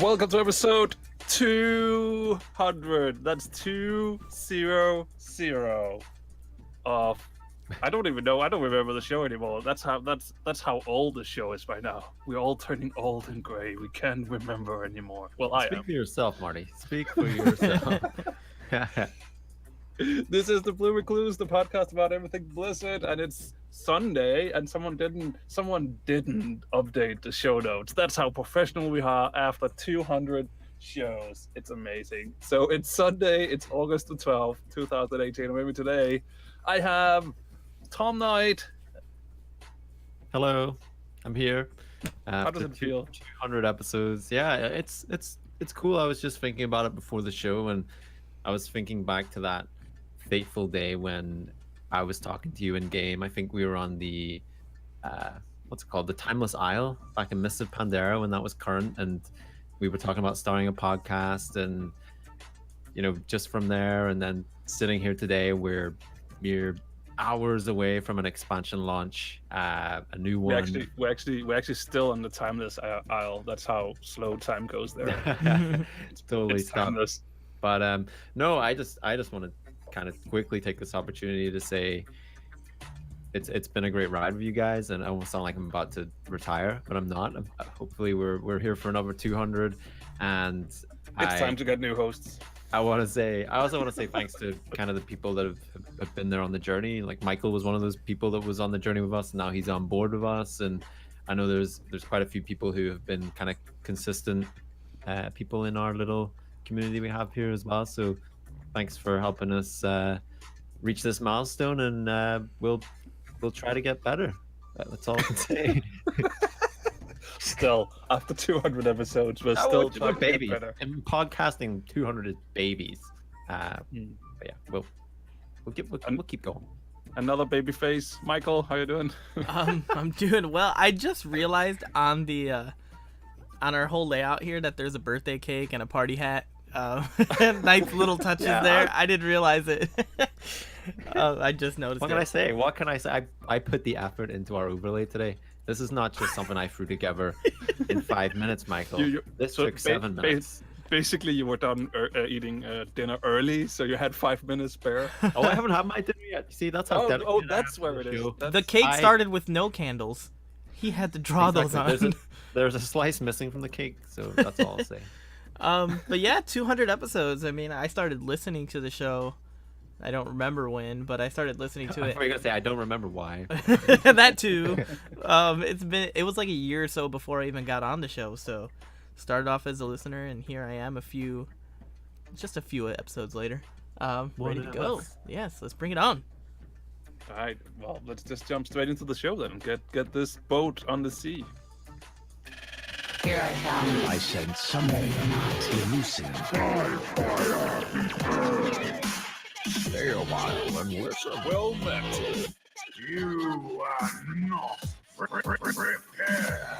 Welcome to episode 200. That's 200 of. I don't even know. I don't remember the show anymore. That's how old the show is by now. We're all turning old and gray. We can't remember anymore. Well, I Speak am. for yourself, Marty. Speak for yourself. This is the Blue Recluse, the podcast about everything Blizzard, and it's Sunday, and someone didn't update the show notes. That's how professional we are after 200 shows. It's amazing. So it's Sunday. It's August the 12th, 2018. And maybe today, I have Tom Knight. Hello, I'm here. How does it feel? 200 episodes. Yeah, it's cool. I was just thinking about it before the show, and I was thinking back to that fateful day when I was talking to you in game. I think we were on the what's it called, the Timeless Isle back in Mists of Pandaria when that was current, and we were talking about starting a podcast, and just from there, and then sitting here today, we're mere hours away from an expansion launch, a new one. We're actually still on the Timeless Isle. That's how slow time goes there. It's totally timeless. But no, I just want to kind of quickly take this opportunity to say it's been a great ride with you guys, and I almost sound like I'm about to retire, but I'm not. Hopefully we're here for another 200, and it's time to get new hosts. I also want to say thanks to kind of the people that have been there on the journey. Like Michael was one of those people that was on the journey with us, and now he's on board with us, and I know there's quite a few people who have been kind of consistent people in our little community we have here as well. So thanks for helping us reach this milestone, and we'll try to get better. That's all I can say. Still, after 200 episodes, we're still trying to get better. And podcasting 200 is babies. But yeah, we'll keep going. Another baby face. Michael, how you doing? I'm doing well. I just realized on the on our whole layout here that there's a birthday cake and a party hat. Nice little touches there. I didn't realize it. I just noticed. What can I say? I put the effort into our overlay today. This is not just something I threw together in 5 minutes, Michael. This took 7 minutes. Basically, you were done eating dinner early, so you had 5 minutes spare. Oh, I haven't had my dinner yet. See, that's how. That's where it is. The cake started with no candles. He had to draw those on. There's a slice missing from the cake, so that's all I'll say. But yeah, 200 episodes. I mean, I started listening to the show. I don't remember when, but I started listening to it. I thought you were gonna say I don't remember why. That too. It was like a year or so before I even got on the show. So started off as a listener, and here I am just a few episodes later. Ready to go. Yes, let's bring it on. All right. Well, let's just jump straight into the show then. Get this boat on the sea. Here I come. I said something elusive. Stay a while and listen. Well met. You are not prepared.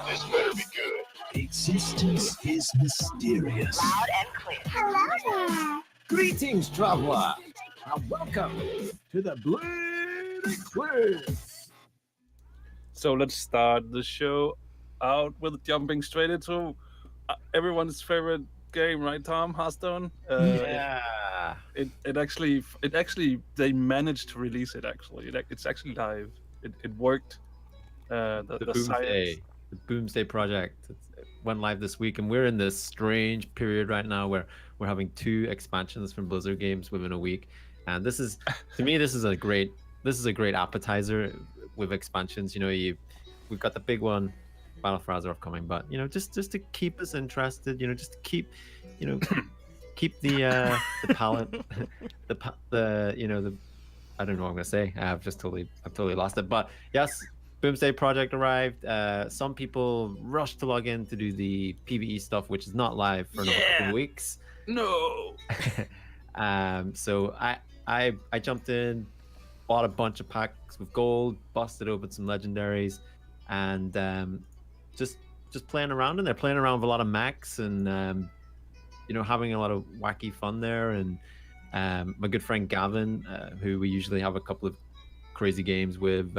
This better be good. Existence is mysterious. Loud and clear. Hello there. Greetings, traveler, and welcome to the Blue Recluse. So let's start the show out with jumping straight into everyone's favorite game, right, Tom? Hearthstone. Yeah. It actually they managed to release it. Actually, it's actually live. It worked. The Boomsday Project went live this week, and we're in this strange period right now where we're having 2 expansions from Blizzard games within a week, and this is, to me, this is a great appetizer with expansions. We've got the big one, Battle For Lordaeron, coming, but just to keep us interested, just to keep keep the palette, the I don't know what I'm gonna say. I've totally lost it. But yes, Boomsday Project arrived. Some people rushed to log in to do the PvE stuff, which is not live for another couple of weeks. No. So I jumped in, bought a bunch of packs with gold, busted open some legendaries, and just playing around in there, playing around with a lot of mechs, and having a lot of wacky fun there. And my good friend Gavin, who we usually have a couple of crazy games with,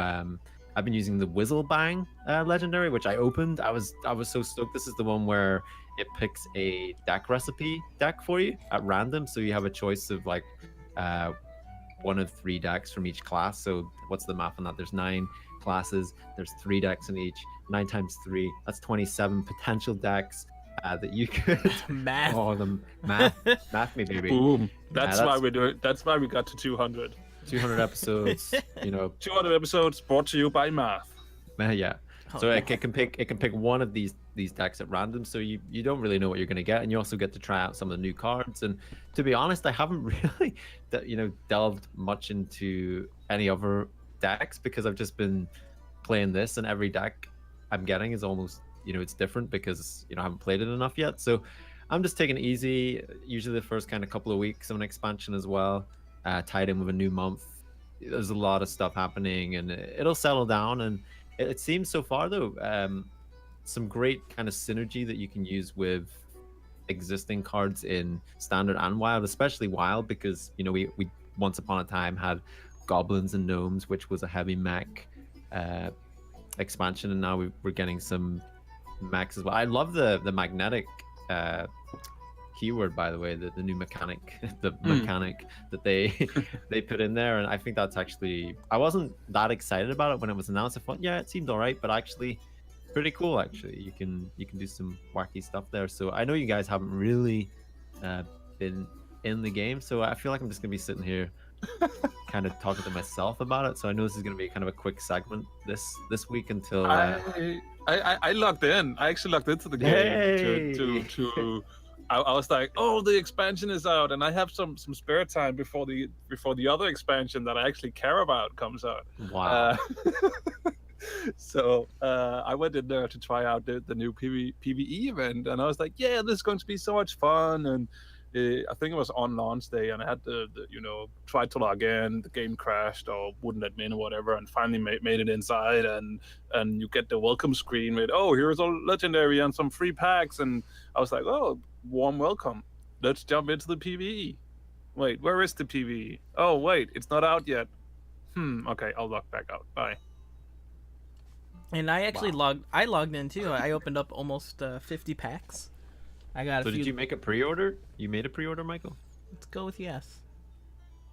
I've been using the Whizzle Bang legendary, which I opened. I was so stoked. This is the one where it picks a deck recipe deck for you at random, so you have a choice of like one of 3 decks from each class. So what's the math on that? There's 9 classes. There's 3 decks in each. 9 times 3. That's 27 potential decks that you could. Math. Oh, the math me, baby. Boom. That's why we do it. That's why we got to 200. 200 episodes. 200 episodes brought to you by Math. Yeah. So it can pick one of these decks at random, so you don't really know what you're going to get, and you also get to try out some of the new cards. And to be honest, I haven't really delved much into any other decks because I've just been playing this, and every deck I'm getting is almost it's different because I haven't played it enough yet. So I'm just taking it easy. Usually the first kind of couple of weeks of an expansion as well, tied in with a new month. There's a lot of stuff happening, and it'll settle down. And it seems so far though, some great kind of synergy that you can use with existing cards in standard and wild, especially wild, because we once upon a time had goblins and gnomes, which was a heavy mech expansion, and now we're getting some mechs as well. I love the magnetic keyword, by the way, the new mechanic, mechanic that they put in there, and I think that's actually, I wasn't that excited about it when it was announced. I thought, yeah, it seemed all right, but actually pretty cool. Actually, you can do some wacky stuff there. So I know you guys haven't really been in the game, so I feel like I'm just gonna be sitting here kind of talking to myself about it. So I know this is gonna be kind of a quick segment this week until I logged in. I actually logged into the game to I was like, oh, the expansion is out, and I have some spare time before the other expansion that I actually care about comes out. Wow. So I went in there to try out the new PvE event, and I was like, yeah, this is going to be so much fun. And I think it was on launch day, and I had to try to log in. The game crashed or wouldn't let me in or whatever, and finally made it inside. And you get the welcome screen with, oh, here's a legendary and some free packs. And I was like, oh, warm welcome. Let's jump into the PvE. Wait, where is the PvE? Oh, wait, it's not out yet. Okay, I'll log back out. Bye. And I actually logged in too. I opened up almost 50 packs. I got a few. Did you make a pre-order? You made a pre-order, Michael? Let's go with yes.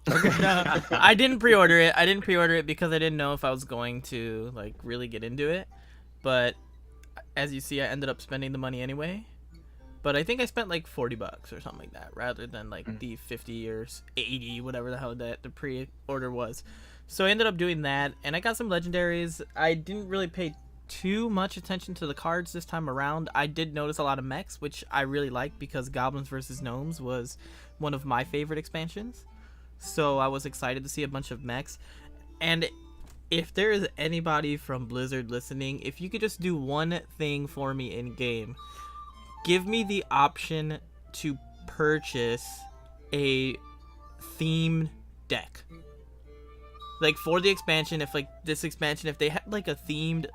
No, I didn't pre-order it. I didn't pre-order it because I didn't know if I was going to really get into it. But as you see, I ended up spending the money anyway. But I think I spent like $40 or something like that, rather than the 50 or 80, whatever the hell that the pre-order was. So I ended up doing that, and I got some legendaries. I didn't really pay too much attention to the cards this time around. I did notice a lot of mechs, which I really liked because Goblins vs. Gnomes was one of my favorite expansions. So I was excited to see a bunch of mechs. And if there is anybody from Blizzard listening, if you could just do one thing for me in game, give me the option to purchase a themed deck. For the expansion, if this expansion, if they had a themed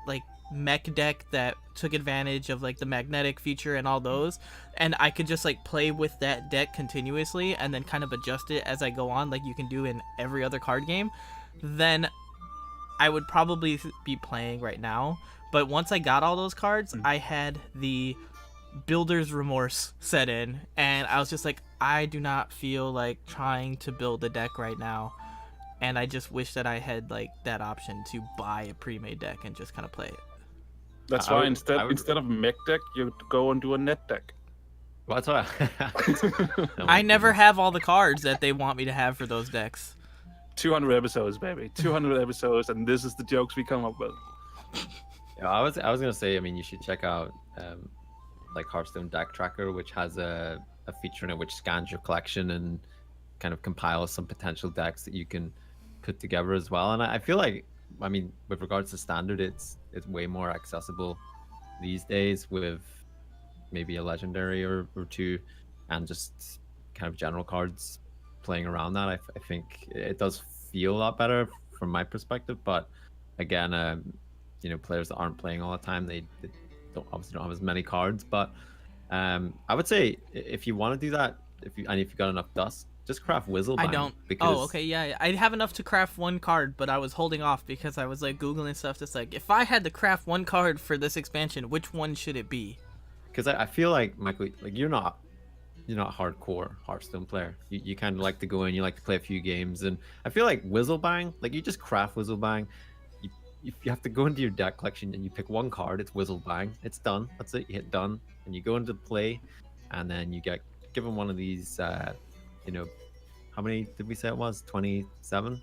mech deck that took advantage of the magnetic feature and all those, and I could just play with that deck continuously and then kind of adjust it as I go on, like you can do in every other card game, then I would probably be playing right now. But once I got all those cards, I had the builder's remorse set in, and I was just like, I do not feel like trying to build a deck right now. And I just wish that I had that option to buy a pre-made deck and just kind of play it. That's why instead of mech deck, you go and do a net deck. Well, that's why I never have all the cards that they want me to have for those decks. 200 episodes, baby. 200 episodes, and this is the jokes we come up with. Yeah, I was gonna say, I mean, you should check out Hearthstone Deck Tracker, which has a feature in it which scans your collection and kind of compiles some potential decks that you can put together as well. And I feel like, I mean, with regards to standard, it's way more accessible these days with maybe a legendary or two, and just kind of general cards playing around that. I think it does feel a lot better from my perspective. But again, players that aren't playing all the time, they obviously don't have as many cards. But I would say if you want to do that, if you've got enough dust just craft Whizzle I Bang. don't. Because Oh, okay, yeah. I have enough to craft one card, but I was holding off because I was like googling stuff. Just like, if I had to craft one card for this expansion, which one should it be? Because I feel like, Michael, like you're not hardcore Hearthstone player. You kind of like to go in, you like to play a few games, and I feel like Whizzle Bang, like you just craft Whizzle Bang. You have to go into your deck collection and you pick one card. It's Whizzle Bang. It's done. That's it. You hit done, and you go into play, and then you get given one of these. You know, how many did we say it was? 27?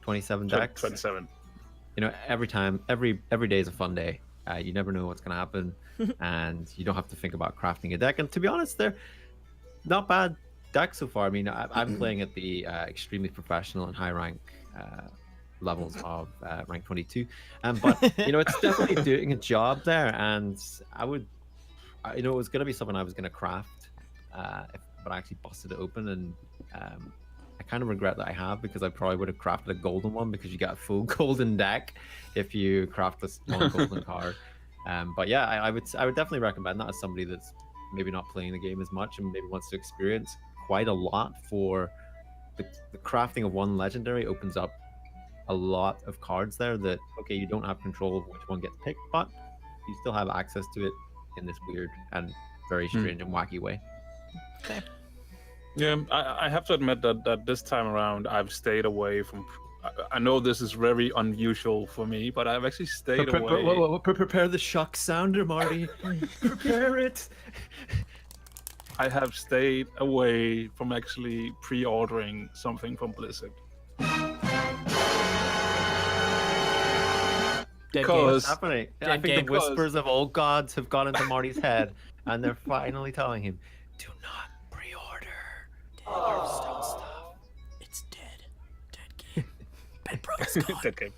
27 decks. 27. You know, every day is a fun day. You never know what's gonna happen, and you don't have to think about crafting a deck. And to be honest, they're not bad decks so far. I mean, I'm playing at the extremely professional and high rank levels of rank 22, but you know, it's definitely doing a job there. And it was gonna be something I was gonna craft, but I actually busted it open, and I kind of regret that I have, because I probably would have crafted a golden one, because you get a full golden deck if you craft this one golden card. But yeah, I would definitely recommend that as somebody that's maybe not playing the game as much and maybe wants to experience quite a lot. For the crafting of one legendary opens up a lot of cards there that, okay, you don't have control of which one gets picked, but you still have access to it in this weird and very strange and wacky way. Okay. Yeah, I have to admit that this time around I've stayed away from. I know this is very unusual for me, but I've actually stayed away. Prepare the shock sounder, Marty. Prepare it. I have stayed away from actually pre-ordering something from Blizzard. Dead Because- What's happening? I Dead think game. the whispers of old gods have gone into Marty's head, and they're finally telling him, "Do not pre-order Hearthstone stuff." It's dead. Dead game. Bad Bro's gone. That game.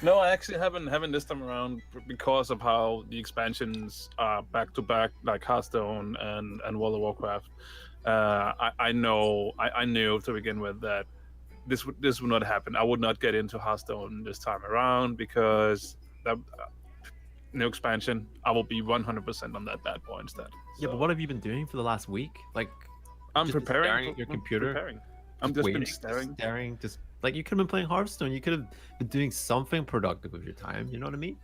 No, I actually haven't this time around, because of how the expansions are back to back, like Hearthstone and World of Warcraft. I knew to begin with that this would not happen. I would not get into Hearthstone this time around, because that new expansion, I will be 100% on that bad boy instead. Yeah, but So, what have you been doing for the last week? Like, I'm just preparing staring for- at your I'm computer? preparing. I'm just been waiting, staring. just like you could have been playing Hearthstone. You could have been doing something productive with your time. You know what I mean?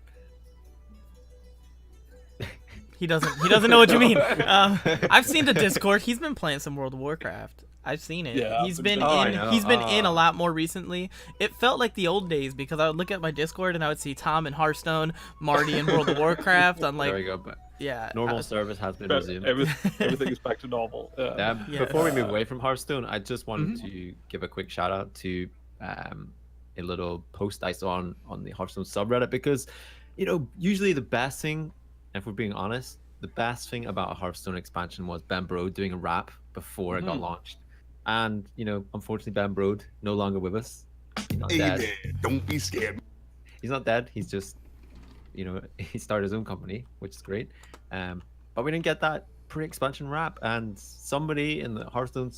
He doesn't know what you mean. I've seen the Discord. He's been playing some World of Warcraft. I've seen it. Yeah, he's I've been been- Oh, I in. know. He's been in a lot more recently. It felt like the old days, because I would look at my Discord and I would see Tom in Hearthstone, Marty in World of Warcraft. I'm There we like, go. But yeah. normal service has been But resumed. everything is back to normal. Yeah. Yeah. Before we move away from Hearthstone, I just wanted to give a quick shout out to a little post I saw on the Hearthstone subreddit, because, you know, usually the best thing, if we're being honest, the best thing about a Hearthstone expansion was Ben Brode doing a rap before it got launched. And, you know, unfortunately, Ben Brode no longer with us. He's not dead. Hey, don't be scared. He's not dead. He's just, you know, he started his own company, which is great. But we didn't get that pre-expansion rap, and somebody in the Hearthstone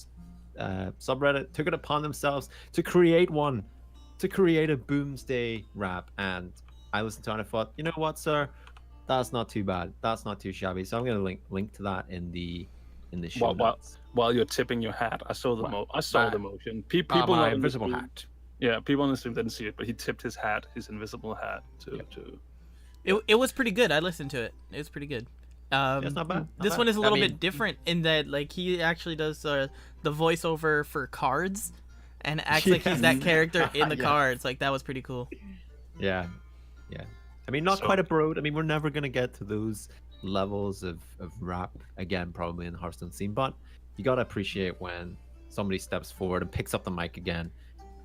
subreddit took it upon themselves to create one, to create a Boomsday rap. And I listened to it and I thought, you know what, sir, that's not too bad. That's not too shabby. So I'm going to link to that in the show notes. While you're tipping your hat, I saw the the motion. People My not in the invisible stream- hat. Yeah, people on the stream didn't see it, but he tipped his hat, his invisible hat, to. It was pretty good. I listened to it. It was pretty good. It's not bad. Not This bad. one is a I little mean, bit different in that, like, he actually does the voiceover for cards, and acts like he's that character in the Yeah. cards. Like, that was pretty cool. Yeah. I mean, not So- quite a Brode. I mean, we're never going to get to those levels of rap again, probably in the Hearthstone scene, but you got to appreciate when somebody steps forward and picks up the mic again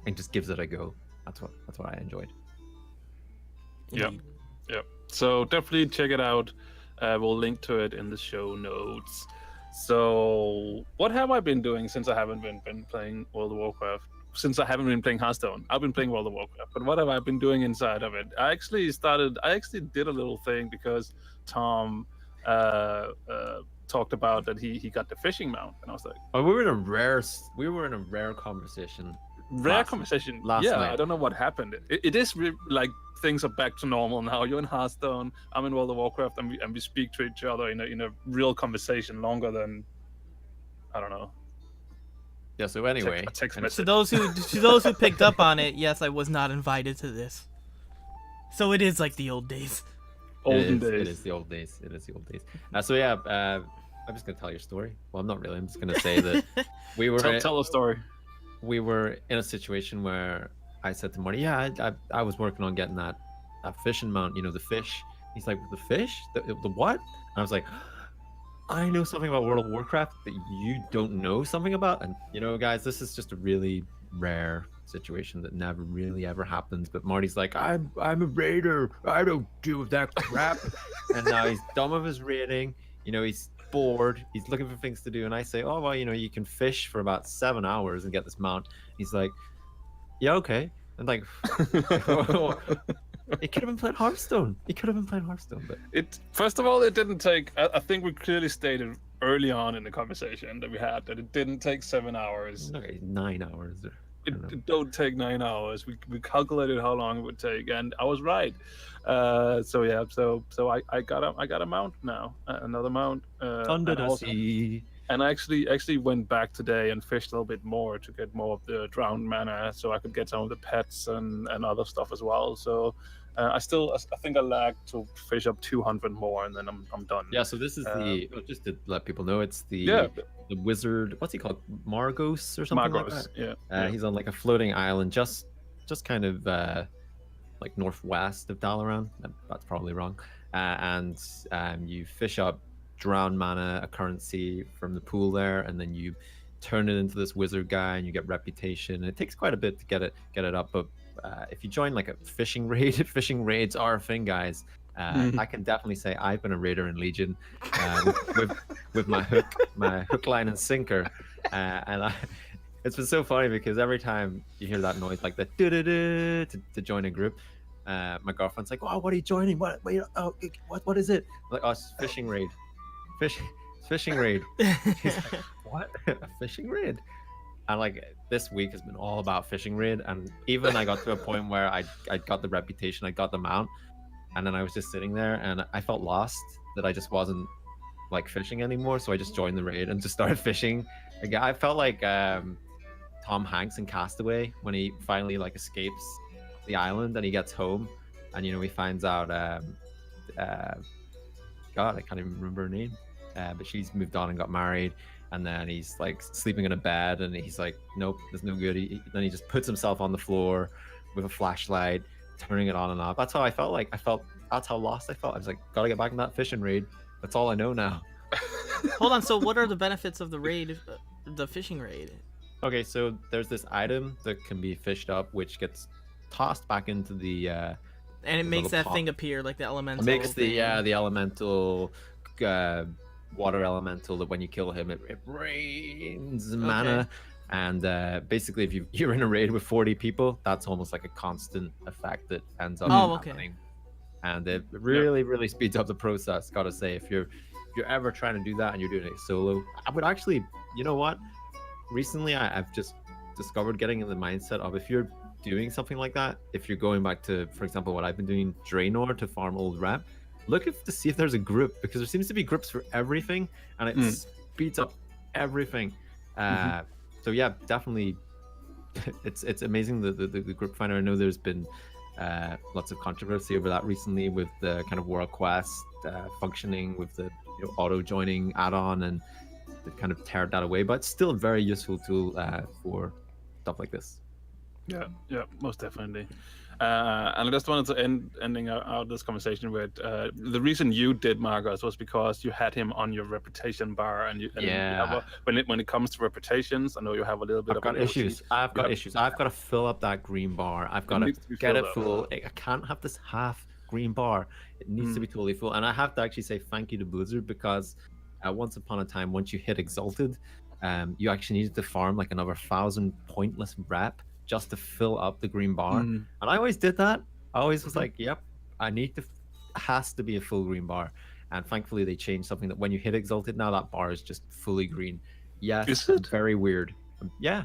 and just gives it a go. That's what I enjoyed. Yep. So definitely check it out. We'll link to it in the show notes. So what have I been doing since I haven't been playing World of Warcraft? Since I haven't been playing Hearthstone, I've been playing World of Warcraft. But what have I been doing inside of it? I actually did a little thing, because Tom talked about that he got the fishing mount, and I was like, Oh, we were in a rare conversation. rare conversation. last Yeah, night. I don't know what happened. It is like things are back to normal now. You're in Hearthstone, I'm in World of Warcraft, and we speak to each other in a real conversation longer than, I don't know, Yeah. So anyway, A text and- message. To those who picked up on it, yes, I was not invited to this. So it is like the old days. Olden It days. is the old days. It is the old days. So yeah, I'm just gonna tell your story. Well, I'm not really. I'm just gonna say that we were Tell a story. we were in a situation where I said to Marty, "Yeah, I was working on getting that fishing mount. You know, the fish." He's like, "The fish? The what?" And I was like, "I know something about World of Warcraft that you don't know something about." And you know, guys, this is just a really rare situation that never really ever happens. But Marty's like, I'm a raider. I don't deal with that crap. And now he's done with his raiding. You know, he's bored. He's looking for things to do. And I say, oh well, you know, you can fish for about 7 hours and get this mount. He's like, yeah, okay. And like, he could have been playing Hearthstone. But It first of all, it didn't take. I think we clearly stated early on in the conversation that we had that it didn't take 7 hours. okay, 9 hours. It don't take 9 hours. We calculated how long it would take, and I was right. So yeah, so I got a mount now, another mount. Under and the also- sea. And I actually went back today and fished a little bit more to get more of the drowned mana, so I could get some of the pets and other stuff as well. So I think I lag to fish up 200 more, and then I'm done. Yeah, so this is just to let people know, it's the Yeah. the wizard. What's he called? Margos or something like Margos, that. yeah. He's on like a floating island, just kind of like northwest of Dalaran. That's probably wrong. And you fish up drowned mana, a currency from the pool there, and then you turn it into this wizard guy, and you get reputation. And it takes quite a bit to get it up, but if you join like a fishing raid, fishing raids are a thing, guys. I can definitely say I've been a raider in Legion with my hook, line, and sinker, and it's been so funny because every time you hear that noise, like the to join a group, my girlfriend's like, "Oh, what are you joining? What is it?" I'm like, "Oh, it's fishing raid, fishing raid." She's like, "What? A fishing raid?" And like this week has been all about fishing raid, and even I got to a point where I got the reputation, I got the mount, and then I was just sitting there and I felt lost that I just wasn't like fishing anymore, so I just joined the raid and just started fishing again. I felt like Tom Hanks in Castaway when he finally like escapes the island and he gets home, and you know he finds out God, I can't even remember her name, but she's moved on and got married. And then he's like sleeping in a bed, and he's like, "Nope, that's no good." Then he just puts himself on the floor with a flashlight, turning it on and off. That's how I felt. Like that's how lost I felt. I was like, "Gotta get back in that fishing raid." That's all I know now. Hold on. So what are the benefits of the raid, the fishing raid? Okay, so there's this item that can be fished up, which gets tossed back into the. And it the makes little that pot. thing appear, like the elemental. It makes thing. the elemental. Water elemental that when you kill him, it rains mana. And basically, if you're in a raid with 40 people, that's almost like a constant effect that ends up happening. And it really speeds up the process. Gotta say, if you're ever trying to do that and you're doing it solo, I would actually, you know what? Recently, I've just discovered getting in the mindset of if you're doing something like that, if you're going back to, for example, what I've been doing, Draenor to farm old rep, look to see if there's a group, because there seems to be groups for everything, and it speeds up everything. So yeah, definitely, it's amazing the group finder. I know there's been lots of controversy over that recently with the kind of World Quest functioning with the auto joining add-on, and they've kind of teared that away. But it's still a very useful tool for stuff like this. Yeah, most definitely. And I just wanted to ending out this conversation with the reason you did Margos was because you had him on your reputation bar, and you have when it comes to reputations, I know you have a little bit I've got issues. I've got to fill up that green bar. I've got to get it full. I can't have this half green bar. It needs to be totally full. And I have to actually say thank you to Blizzard, because once upon a time, once you hit Exalted, you actually needed to farm like another 1,000 pointless rep just to fill up the green bar. And I always did that. I always was like, yep, I need to, has to be a full green bar. And thankfully they changed something that when you hit Exalted now, that bar is just fully green. Yes, is it? Very weird. Yeah.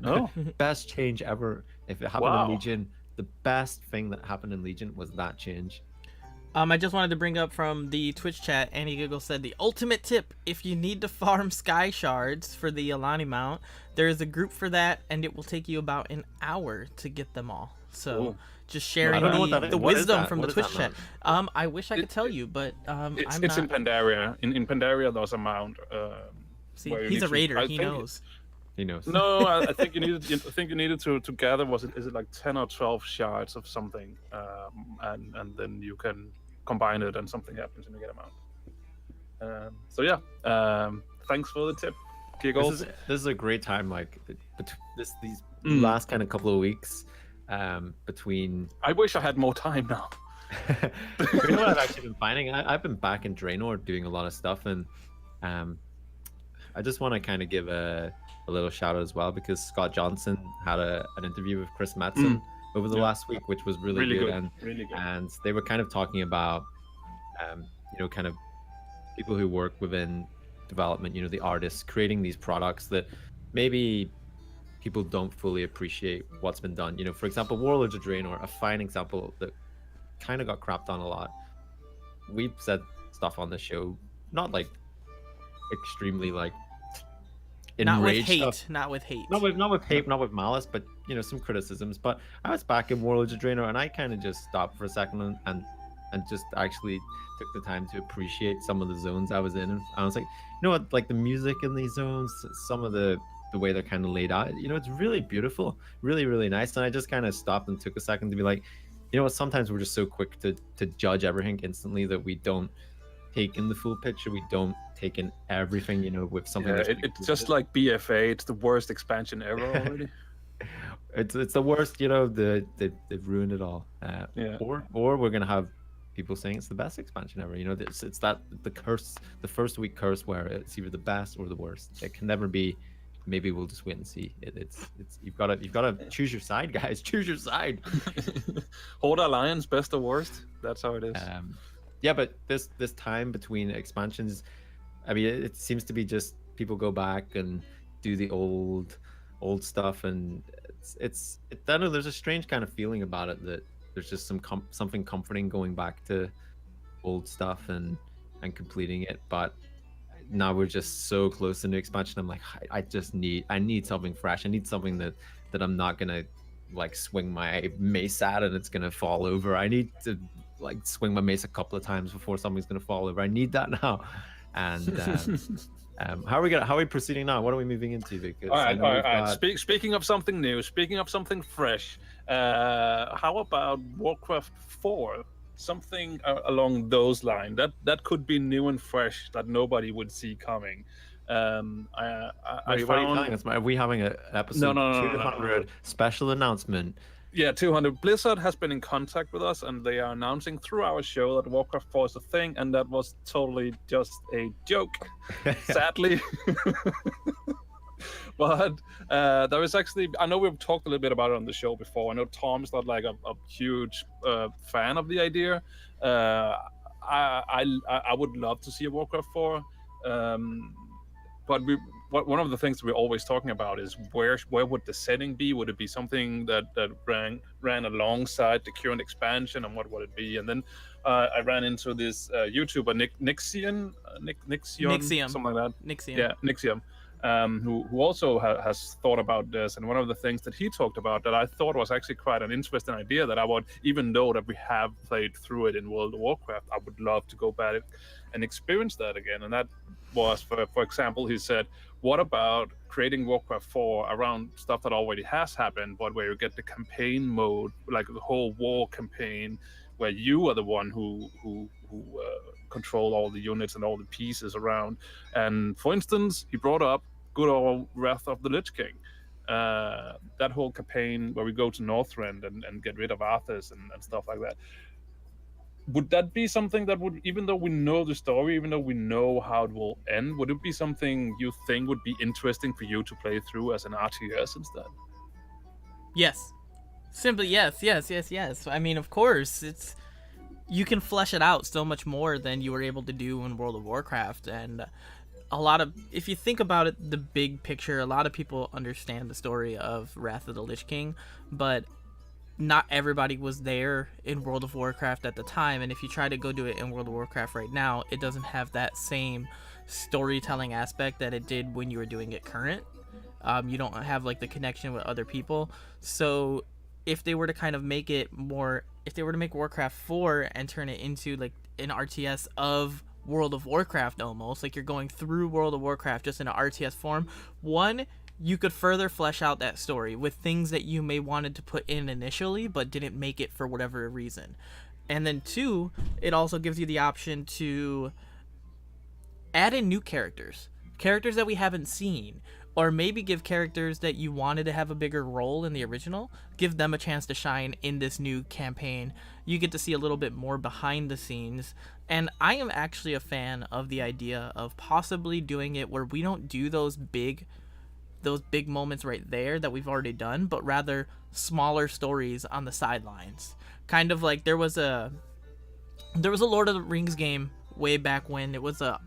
Oh. Best change ever. If it happened in Legion, the best thing that happened in Legion was that change. I just wanted to bring up from the Twitch chat, Annie Giggle said, the ultimate tip, if you need to farm sky shards for the Alani mount, there is a group for that, and it will take you about an hour to get them all. So Cool. just sharing don't know what that is. the What is wisdom that? from What the is that Twitch chat. I wish I could tell you, but It's I'm in not. Pandaria. In Pandaria, there's a mount. See, where you he's need a raider. I He think- knows. He knows. No, I think you needed. I think you needed to gather. Is it like 10 or 12 shards of something, and then you can combine it, and something happens, and you get a mount. So yeah, thanks for the tip, Giggles. This is a great time. Like these Mm. last kind of couple of weeks between. I wish I had more time now. You know what I've actually been finding? I've been back in Draenor doing a lot of stuff, and I just want to kind of give a little shout out as well, because Scott Johnson had an interview with Chris Mattson over the Yeah. last week, which was really good. And Really good. and they were kind of talking about kind of people who work within development, the artists creating these products that maybe people don't fully appreciate what's been done. For example, Warlords of Draenor, a fine example that kind of got crapped on a lot. We've said stuff on the show, not like extremely like Not with enraged hate. stuff. Not with hate. Not with hate, not with malice, but some criticisms. But I was back in Warlords of Draenor, and I kind of just stopped for a second and just actually took the time to appreciate some of the zones I was in. And I was like, what, like the music in these zones, some of the way they're kind of laid out, it's really beautiful, really, really nice. And I just kind of stopped and took a second to be like, what, sometimes we're just so quick to judge everything instantly that we don't take in the full picture. We don't take in everything, with something. Yeah, that's it's just like BFA. It's the worst expansion ever already. it's the worst. They've ruined it all. Yeah. Or we're gonna have people saying it's the best expansion ever. It's that the curse, the first week curse, where it's either the best or the worst. It can never be. Maybe we'll just wait and see. It's you've got to choose your side, guys. Choose your side. Horde Alliance, best or worst. That's how it is. Yeah, but this time between expansions, I mean, it seems to be just people go back and do the old stuff, and it's I don't know. There's a strange kind of feeling about it that there's just something comforting going back to old stuff and completing it. But now we're just so close to new expansion. I'm like, I need something fresh. I need something that I'm not gonna like swing my mace at and it's gonna fall over. I need to like swing my mace a couple of times before something's gonna fall over. I need that now. And how are we proceeding now? What are we moving into? Because all right. Speaking of something new, speaking of something fresh, how about Warcraft 4? Something along those lines. That could be new and fresh that nobody would see coming. What are you telling us? Are we having an episode 200 special announcement? Yeah, 200. Blizzard has been in contact with us, and they are announcing through our show that Warcraft 4 is a thing, and that was totally just a joke, sadly. But there is actually, I know we've talked a little bit about it on the show before. I know Tom's not like a huge fan of the idea. I would love to see a Warcraft 4. But one of the things we're always talking about is where would the setting be? Would it be something that ran alongside the current expansion, and what would it be? And then I ran into this YouTuber Nixium, something like that. Nixium. Yeah, Nixium. Who also has thought about this, and one of the things that he talked about that I thought was actually quite an interesting idea that I would, even though that we have played through it in World of Warcraft, I would love to go back and experience that again. And that was, for example, he said, what about creating Warcraft 4 around stuff that already has happened, but where you get the campaign mode, like the whole war campaign, where you are the one who control all the units and all the pieces around. And for instance, he brought up good old Wrath of the Lich King. That whole campaign where we go to Northrend and get rid of Arthas and stuff like that. Would that be something that would, even though we know the story, even though we know how it will end, would it be something you think would be interesting for you to play through as an RTS instead? Yes. Simply yes. I mean, of course, you can flesh it out so much more than you were able to do in World of Warcraft. And if you think about it, the big picture, a lot of people understand the story of Wrath of the Lich King, but not everybody was there in World of Warcraft at the time, and if you try to go do it in World of Warcraft right now, it doesn't have that same storytelling aspect that it did when you were doing it current. You don't have like the connection with other people. So if they were to kind of make it more, if they were to make Warcraft 4 and turn it into like an RTS of World of Warcraft, almost like you're going through World of Warcraft just in an RTS form, one, you could further flesh out that story with things that you may wanted to put in initially but didn't make it for whatever reason. And then two, it also gives you the option to add in new characters that we haven't seen, or maybe give characters that you wanted to have a bigger role in the original, give them a chance to shine in this new campaign. You get to see a little bit more behind the scenes, and I am actually a fan of the idea of possibly doing it where we don't do those big moments right there that we've already done, but rather smaller stories on the sidelines. Kind of like there was a Lord of the Rings game way back when. It was a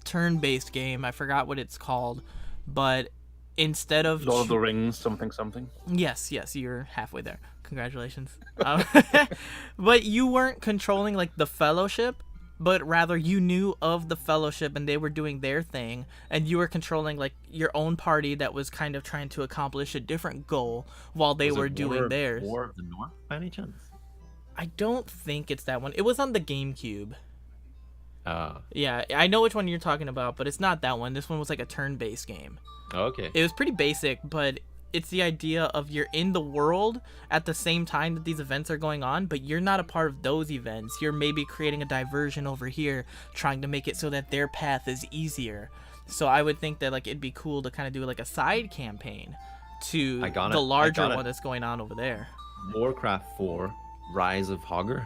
turn-based game. I forgot what it's called, but instead of Lord of the Rings, something. Yes, you're halfway there. Congratulations. But you weren't controlling like the Fellowship, but rather you knew of the Fellowship and they were doing their thing, and you were controlling like your own party that was kind of trying to accomplish a different goal while they were doing theirs. War of the North, by any chance? I don't think it's that one. It was on the GameCube. Oh. Yeah, I know which one you're talking about, but it's not that one. This one was like a turn-based game. Okay. It was pretty basic, but it's the idea of you're in the world at the same time that these events are going on, but you're not a part of those events. You're maybe creating a diversion over here, trying to make it so that their path is easier. So I would think that like it'd be cool to kind of do like a side campaign to the larger one that's going on over there. Warcraft 4, Rise of Hogger.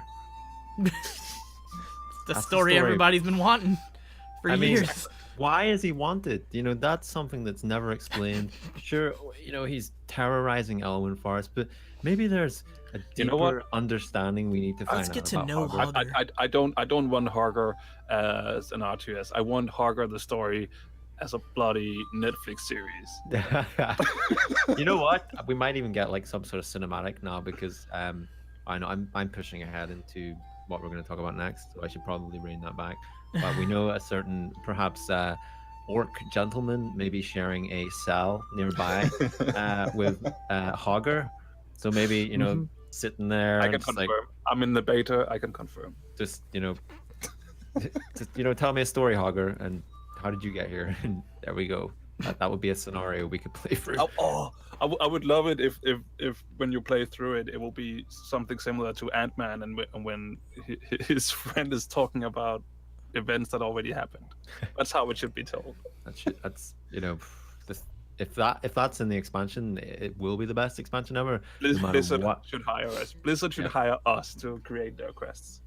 The story everybody's been wanting for years. Why is he wanted? You know, that's something that's never explained. Sure, you know, he's terrorizing Elwyn Forest, but maybe there's a deeper understanding we need to find out. Let's get to know Hogger. I don't want Hogger as an RTS. I want Hogger the story as a bloody Netflix series. You know what? We might even get like some sort of cinematic now, because I know I'm pushing ahead into what we're going to talk about next, so I should probably rein that back. But we know a certain, perhaps, orc gentleman may be sharing a cell nearby with Hogger. So maybe, you know, sitting there. I can confirm. Like, I'm in the beta. I can confirm. Just, you know, tell me a story, Hogger, and how did you get here? And there we go. That would be a scenario we could play through. I would love it if when you play through it, it will be something similar to Ant-Man, and when his friend is talking about events that already happened. That's how it should be told. That's you know, if that's in the expansion, it will be the best expansion ever. Blizzard should hire us. Blizzard should hire us to create their quests.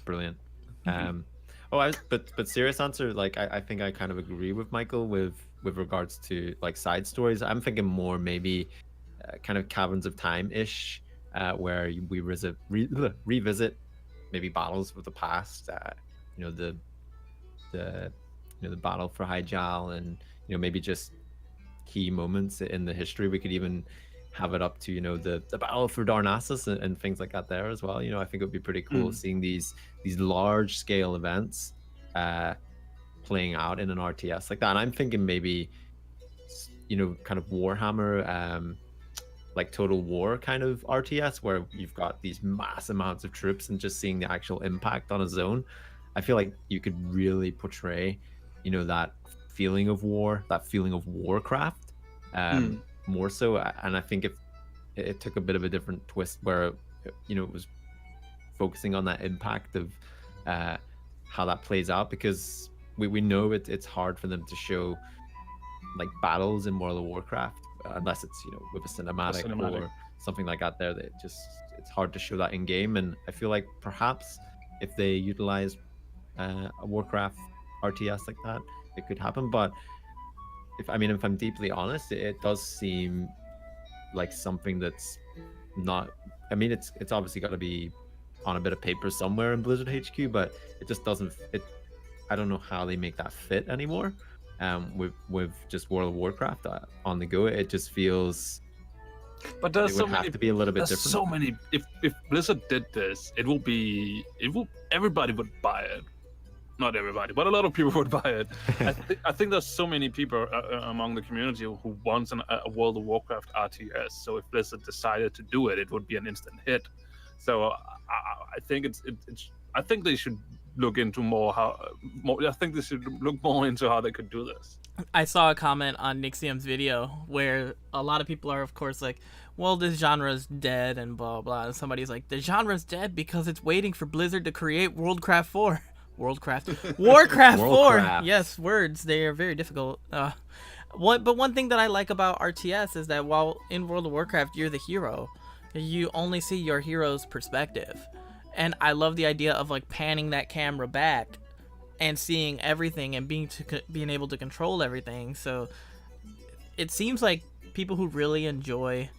Brilliant. But serious answer, like I think I kind of agree with Michael with regards to like side stories. I'm thinking more maybe kind of Caverns of Time-ish, where we revisit maybe battles of the past. You know, the battle for Hyjal, and you know, maybe just key moments in the history. We could even have it up to, you know, the battle for Darnassus and things like that there as well. You know, I think it would be pretty cool seeing these large scale events playing out in an RTS like that. And I'm thinking maybe, you know, kind of Warhammer, like Total War kind of RTS, where you've got these mass amounts of troops and just seeing the actual impact on a zone. I feel like you could really portray, you know, that feeling of war, that feeling of Warcraft, more so. And I think if it took a bit of a different twist where, you know, it was focusing on that impact of how that plays out, because we know it's hard for them to show like battles in World of Warcraft unless it's, you know, with a cinematic or something like that there. That it's hard to show that in game. And I feel like perhaps if they utilize a Warcraft RTS like that, it could happen. But if I'm deeply honest, it does seem like something that's not, it's obviously got to be on a bit of paper somewhere in Blizzard HQ, but it just doesn't, I don't know how they make that fit anymore with just World of Warcraft on the go. It just feels But They there's would so have many. to be a little bit There's different. so many. If Blizzard did this, it will. Everybody would buy it. Not everybody, but a lot of people would buy it. I think there's so many people among the community who wants a World of Warcraft RTS. So if Blizzard decided to do it, it would be an instant hit. So I think I think they should look into I think they should look more into how they could do this. I saw a comment on Nixium's video where a lot of people are, of course, like, well, this genre's dead and blah, blah. And somebody's like, the genre's dead because it's waiting for Blizzard to create Warcraft 4. Warcraft 4. Warcraft. Yes, words. They are very difficult. But one thing that I like about RTS is that while in World of Warcraft, you're the hero, you only see your hero's perspective. And I love the idea of, like, panning that camera back and seeing everything and being able to control everything. So it seems like people who really enjoy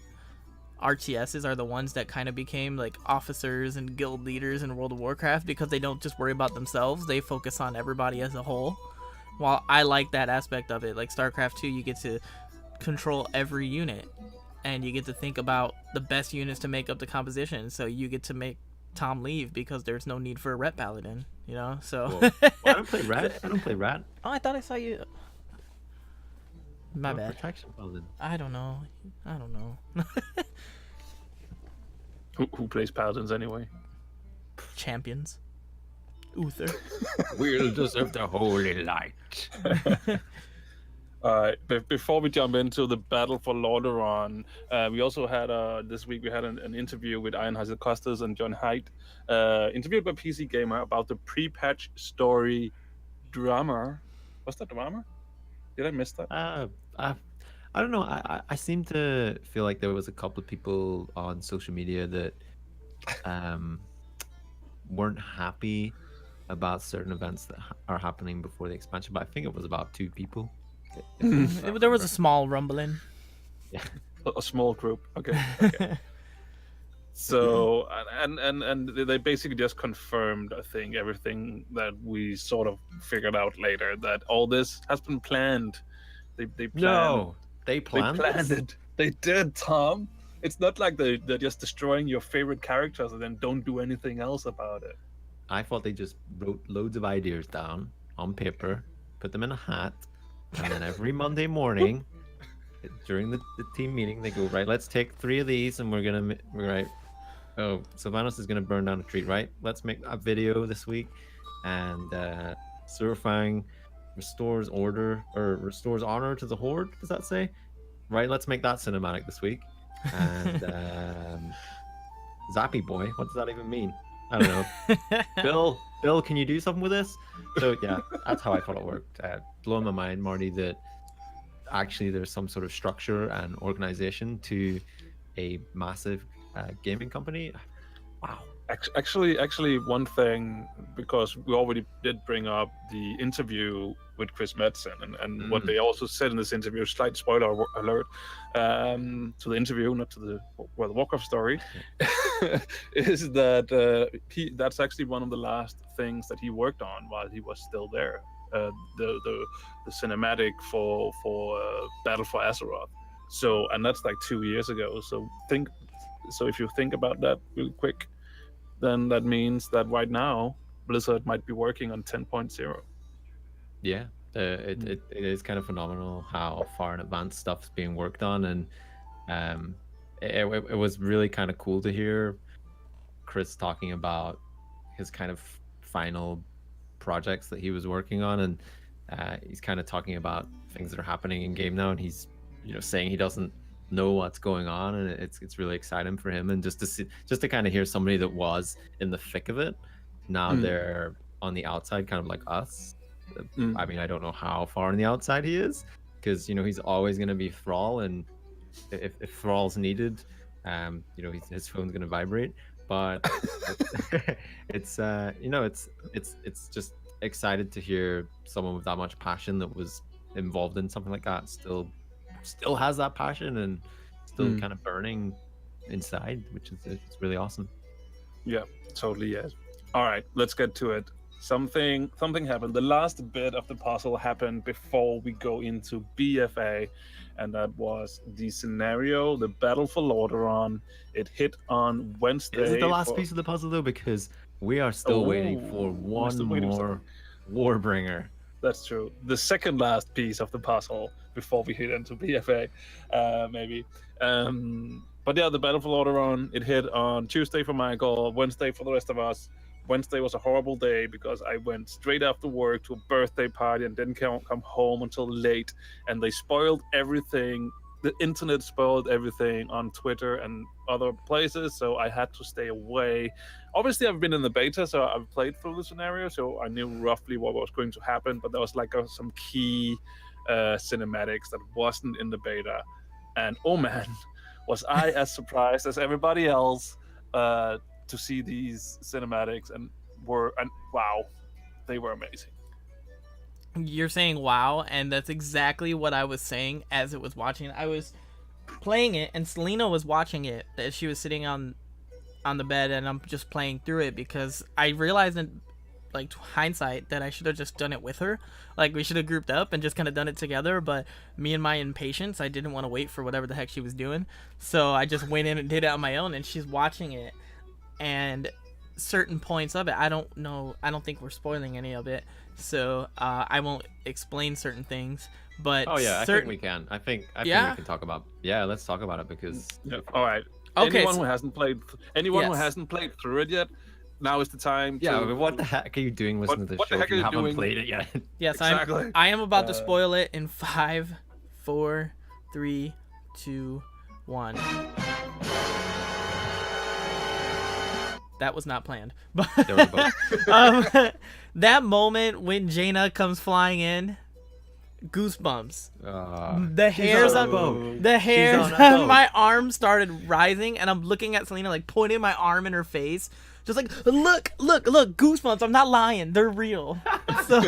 RTSs are the ones that kind of became like officers and guild leaders in World of Warcraft, because they don't just worry about themselves, they focus on everybody as a whole. While I like that aspect of it, like StarCraft 2, you get to control every unit and you get to think about the best units to make up the composition. So you get to make Tom leave because there's no need for a Ret Paladin, you know? So Well, I don't play Rat. I don't play Rat. Oh, I thought I saw you. My I'm a bad. Protection Paladin. I don't know. Who plays paladins anyway? Champions. Uther. We'll deserve the holy light. Before we jump into the Battle for Lordaeron, we also had this week we had an interview with Ian Costas and John Haidt, interviewed by PC Gamer about the pre-patch story drama. Was that drama? Did I miss that? I don't know. I seem to feel like there was a couple of people on social media that weren't happy about certain events that are happening before the expansion, but I think it was about 2 people. There was a small rumbling. Yeah. A small group. Okay. So and they basically just confirmed, I think, everything that we sort of figured out later, that all this has been planned. They planned. No, they planned. They planned it. They did, Tom. It's not like they're just destroying your favorite characters and then don't do anything else about it. I thought they just wrote loads of ideas down on paper, put them in a hat, and then every Monday morning during the team meeting, they go, right, let's take 3 of these and we're right. Oh, Sylvanas is going to burn down a tree, right? Let's make a video this week. And Surfang restores order, or restores honor to the Horde, does that say? Right, let's make that cinematic this week. And Zappy Boy, what does that even mean? I don't know. Bill, can you do something with this? So yeah, that's how I thought it worked. Blowing my mind, Marty, that actually there's some sort of structure and organization to a massive gaming company. Wow. Actually, one thing, because we already did bring up the interview with Chris Metzen, and what they also said in this interview, slight spoiler alert, to the interview, not to the World of Warcraft story, is that that's actually one of the last things that he worked on while he was still there. The cinematic for Battle for Azeroth. So, and that's like 2 years ago. So if you think about that real quick, then that means that right now Blizzard might be working on 10.0. Yeah, it is kind of phenomenal how far in advance stuff's being worked on, and it was really kind of cool to hear Chris talking about his kind of final projects that he was working on, and he's kind of talking about things that are happening in game now, and he's saying he doesn't know what's going on, and it's really exciting for him, and just to kind of hear somebody that was in the thick of it, now they're on the outside, kind of like us. I mean, I don't know how far on the outside he is, because he's always going to be Thrall, and if Thrall's needed, his phone's going to vibrate. But it's just excited to hear someone with that much passion that was involved in something like that still has that passion and still kind of burning inside, which is it's really awesome. Yeah, totally. Yes. All right, let's get to it. something happened. The last bit of the puzzle happened before we go into BFA, and that was the scenario, the Battle for Lordaeron. It hit on Wednesday. Is it the last piece of the puzzle though? Because we are still waiting for one still waiting for more Warbringer. That's true. The second last piece of the puzzle before we hit into BFA, maybe. But yeah, the Battle for Lordaeron, it hit on Tuesday for Michael, Wednesday for the rest of us. Wednesday was a horrible day because I went straight after work to a birthday party and didn't come home until late, and they spoiled everything. The internet spoiled everything on Twitter and other places, so I had to stay away. Obviously, I've been in the beta, so I've played through the scenario, so I knew roughly what was going to happen, but there was like some key cinematics that wasn't in the beta. And oh man, was I as surprised as everybody else to see these cinematics, and wow, they were amazing. You're saying wow, and that's exactly what I was saying as it was watching. I was playing it, and Selena was watching it. That she was sitting on the bed, and I'm just playing through it because I realized in like hindsight that I should have just done it with her. Like we should have grouped up and just kind of done it together. But me and my impatience, I didn't want to wait for whatever the heck she was doing, so I just went in and did it on my own. And she's watching it, and certain points of it, I don't think we're spoiling any of it, so I won't explain certain things, but I think we can. I think we can talk about. Yeah, let's talk about it because. Yeah. All right. Okay. Anyone who hasn't played through it yet, now is the time. Yeah. But what the heck are you doing listening to the show if you haven't played it yet? Yes, exactly. I am about to spoil it in 5, 4, 3, 2, 1. That was not planned. But that moment when Jaina comes flying in, goosebumps. The hairs on my arm started rising, and I'm looking at Selena, like pointing my arm in her face, just like look, goosebumps. I'm not lying, they're real. So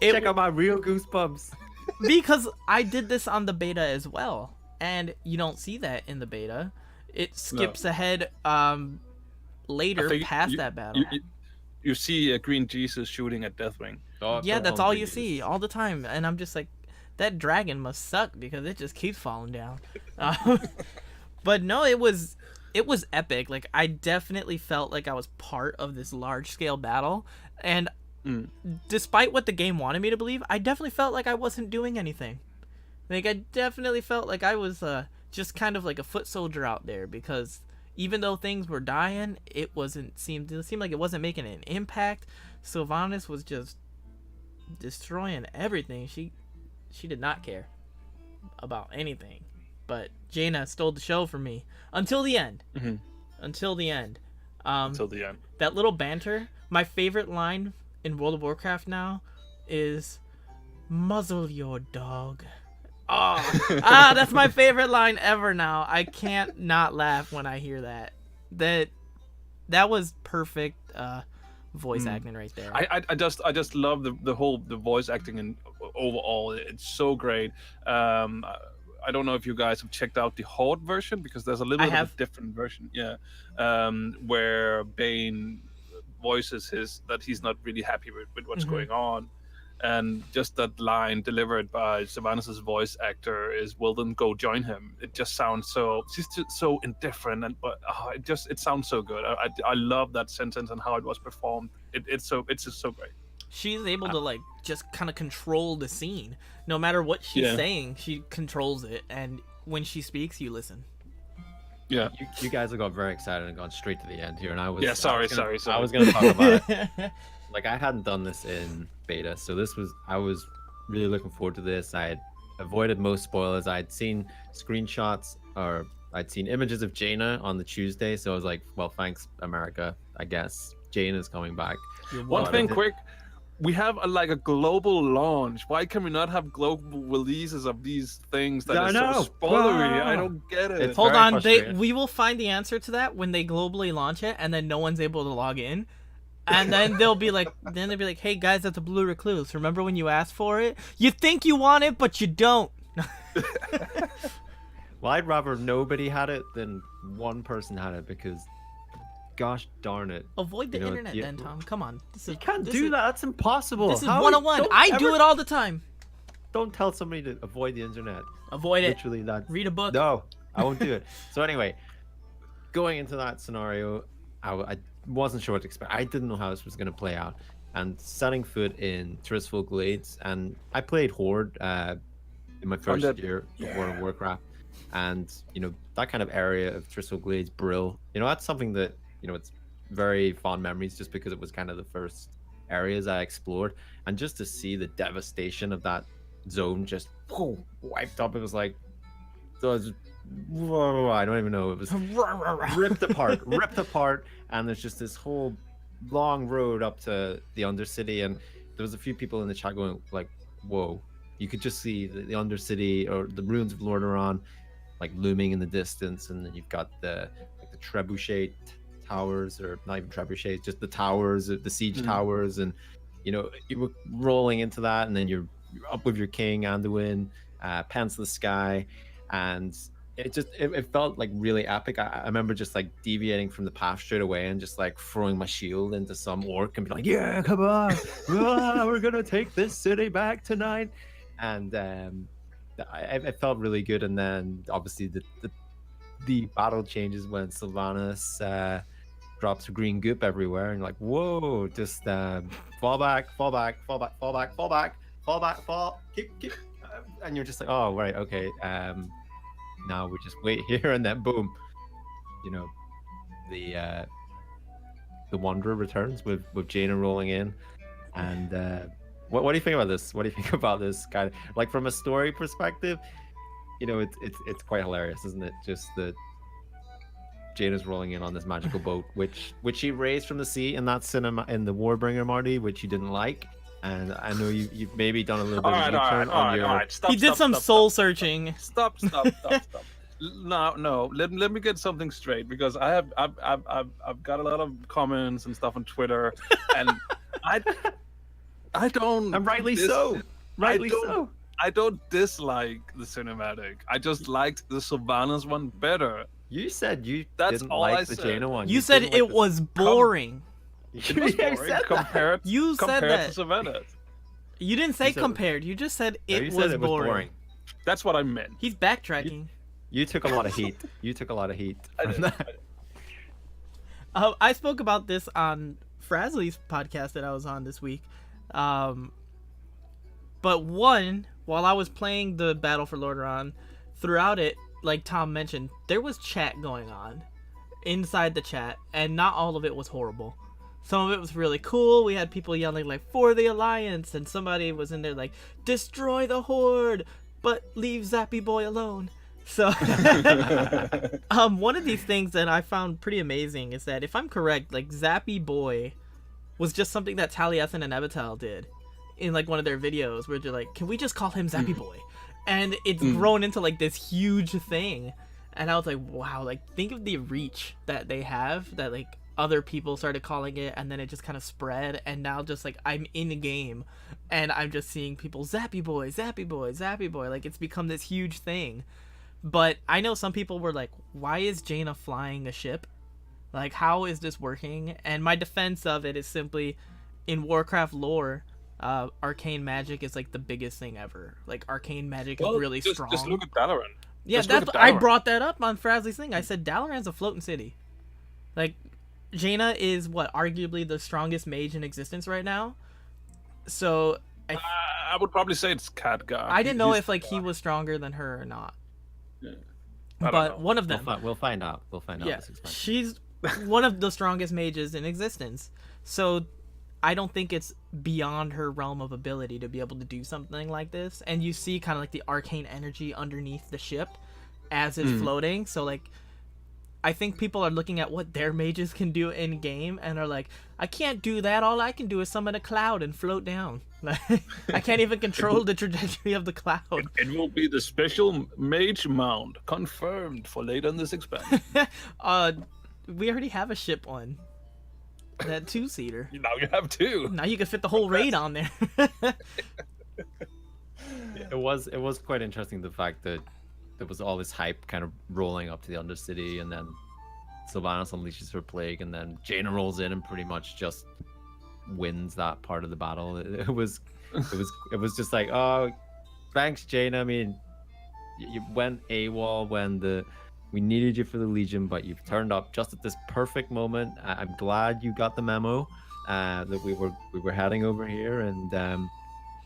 check out my real goosebumps. Because I did this on the beta as well, and you don't see that in the beta. It skips ahead. Later past that battle, you see a green Jesus shooting at Deathwing. Yeah, that's all you see all the time, and I'm just like, that dragon must suck because it just keeps falling down. But no, it was epic. Like I definitely felt like I was part of this large scale battle, and despite what the game wanted me to believe, I definitely felt like I wasn't doing anything. Like I definitely felt like I was just kind of like a foot soldier out there, because even though things were dying, it seemed like it wasn't making an impact. Sylvanas was just destroying everything. She did not care about anything. But Jaina stole the show from me until the end. Mm-hmm. Until the end. That little banter. My favorite line in World of Warcraft now is "Muzzle your dog." That's my favorite line ever now. I can't not laugh when I hear that. That was perfect voice acting right there. I just love the voice acting, and overall it's so great. I don't know if you guys have checked out the Horde version, because there's a little bit of a different version. Yeah. Where Bane voices that he's not really happy with what's going on. And just that line delivered by Sylvanas' voice actor is, "Well, then go join him." It just sounds she's just so indifferent, it sounds so good. I love that sentence and how it was performed. It's just so great. She's able to like just kind of control the scene. No matter what she's saying, she controls it, and when she speaks, you listen. Yeah, you guys have got very excited and gone straight to the end here, and I was sorry. I was gonna talk about it. Like I hadn't done this in beta, so I was really looking forward to this. I had avoided most spoilers. I'd seen screenshots, or I'd seen images of Jaina on the Tuesday, so I was like, well, thanks America, I guess Jaina's coming back. One thing quick, we have a global launch. Why can we not have global releases of these things that are so spoilery? I don't get it. Hold on, we will find the answer to that when they globally launch it, and then no one's able to log in. And then they'll be like, "Hey guys, that's a Blue Recluse. Remember when you asked for it? You think you want it, but you don't." Well, I'd rather nobody had it than one person had it, because gosh darn it. Avoid the You know, internet, you- then, Tom. Come on. This You can't do that. That's impossible. This is How- 101. don't I do ever- it all the time. Don't tell somebody to avoid the internet. Avoid it. Literally, that. Read a book. No, I won't do it. So anyway, going into that scenario, I wasn't sure what to expect. I didn't know how this was going to play out. And setting foot in Tristful Glades, and I played Horde in my first year of World of Warcraft, and you know that kind of area of Tristful Glades, Brill. You know that's something that it's very fond memories, just because it was kind of the first areas I explored, and just to see the devastation of that zone just wiped up. It was like, whoa, I don't even know. It was ripped apart, and there's just this whole long road up to the Undercity, and there was a few people in the chat going like, whoa. You could just see the Undercity or the ruins of Lordaeron like looming in the distance, and then you've got the trebuchet towers, or not even trebuchets, just the towers, the siege towers, and you were rolling into that, and then you're up with your king, Anduin, pants to the sky, and it felt like really epic. I remember just like deviating from the path straight away and just like throwing my shield into some orc and be like, yeah, come on, we're gonna take this city back tonight. And I felt really good. And then obviously the battle changes when Sylvanas drops green goop everywhere, and you're like, whoa, just fall back, keep, and you're just like, oh right, okay, now we just wait here, and then boom, the Wanderer returns with Jaina rolling in. And what do you think about this? What do you think about this guy? Like from a story perspective, it's quite hilarious, isn't it? Just that Jaina's rolling in on this magical boat, which she raised from the sea in that cinema in the Warbringer, Marty, which you didn't like. And I know you've maybe done a little bit of return on your. Stop, He did some soul searching. Stop. No. Let me get something straight, because I've got a lot of comments and stuff on Twitter, and I don't. And rightly so. Rightly so. I don't dislike the cinematic. I just liked the Sylvanas one better. You said That's didn't all like I the said. Jaina one. You said it was boring. It was boring compared You said that. to Sylvanas. You didn't say said- compared. You just said No, it, you was, said boring. That's what I meant. He's backtracking. You took a lot of heat. You took a lot of heat. I from did. that. I spoke about this on Frasley's podcast that I was on this week. But while I was playing the Battle for Lordaeron, throughout it, like Tom mentioned, there was chat going on inside the chat, and not all of it was horrible. Some of it was really cool. We had people yelling like, for the Alliance, and somebody was in there like, destroy the Horde, but leave Zappy Boy alone. So one of these things that I found pretty amazing is that, if I'm correct, like Zappy Boy was just something that Taliesin and Abital did in like one of their videos, where they're like, can we just call him Zappy Boy? And it's grown into like this huge thing. And I was like, wow, like think of the reach that they have, that like other people started calling it, and then it just kind of spread, and now just like I'm in the game and I'm just seeing people Zappy Boy, Zappy Boy, Zappy Boy, like it's become this huge thing. But I know some people were like, why is Jaina flying a ship? Like, how is this working? And my defense of it is simply, in Warcraft lore, arcane magic is like the biggest thing ever. Like arcane magic is really strong. Just look at Dalaran. Yeah, Just look that's at I Dalaran. brought that up on Frasley's thing. I said Dalaran's a floating city. Like, Jaina is what, arguably the strongest mage in existence right now. So I would probably say it's Khadgar. I didn't know He's- if like he was stronger than her or not. Yeah. I don't But know. one of them. We'll find out. We'll find out. Yeah, This expansion. she's one of the strongest mages in existence. So I don't think it's beyond her realm of ability to be able to do something like this. And you see kind of like the arcane energy underneath the ship as it's floating. So like, I think people are looking at what their mages can do in game and are like, I can't do that. All I can do is summon a cloud and float down. I can't even control the trajectory of the cloud. It will be the special mage mount, confirmed for later in this expansion. We already have a ship one. That 2-seater. Now you have two. Now you can fit the whole raid on there. It was quite interesting, the fact that there was all this hype kind of rolling up to the Undercity, and then Sylvanas unleashes her plague, and then Jaina rolls in and pretty much just wins that part of the battle. It was just like, oh, thanks, Jaina. I mean, you went AWOL when we needed you for the Legion, but you've turned up just at this perfect moment. I'm glad you got the memo that we were heading over here, and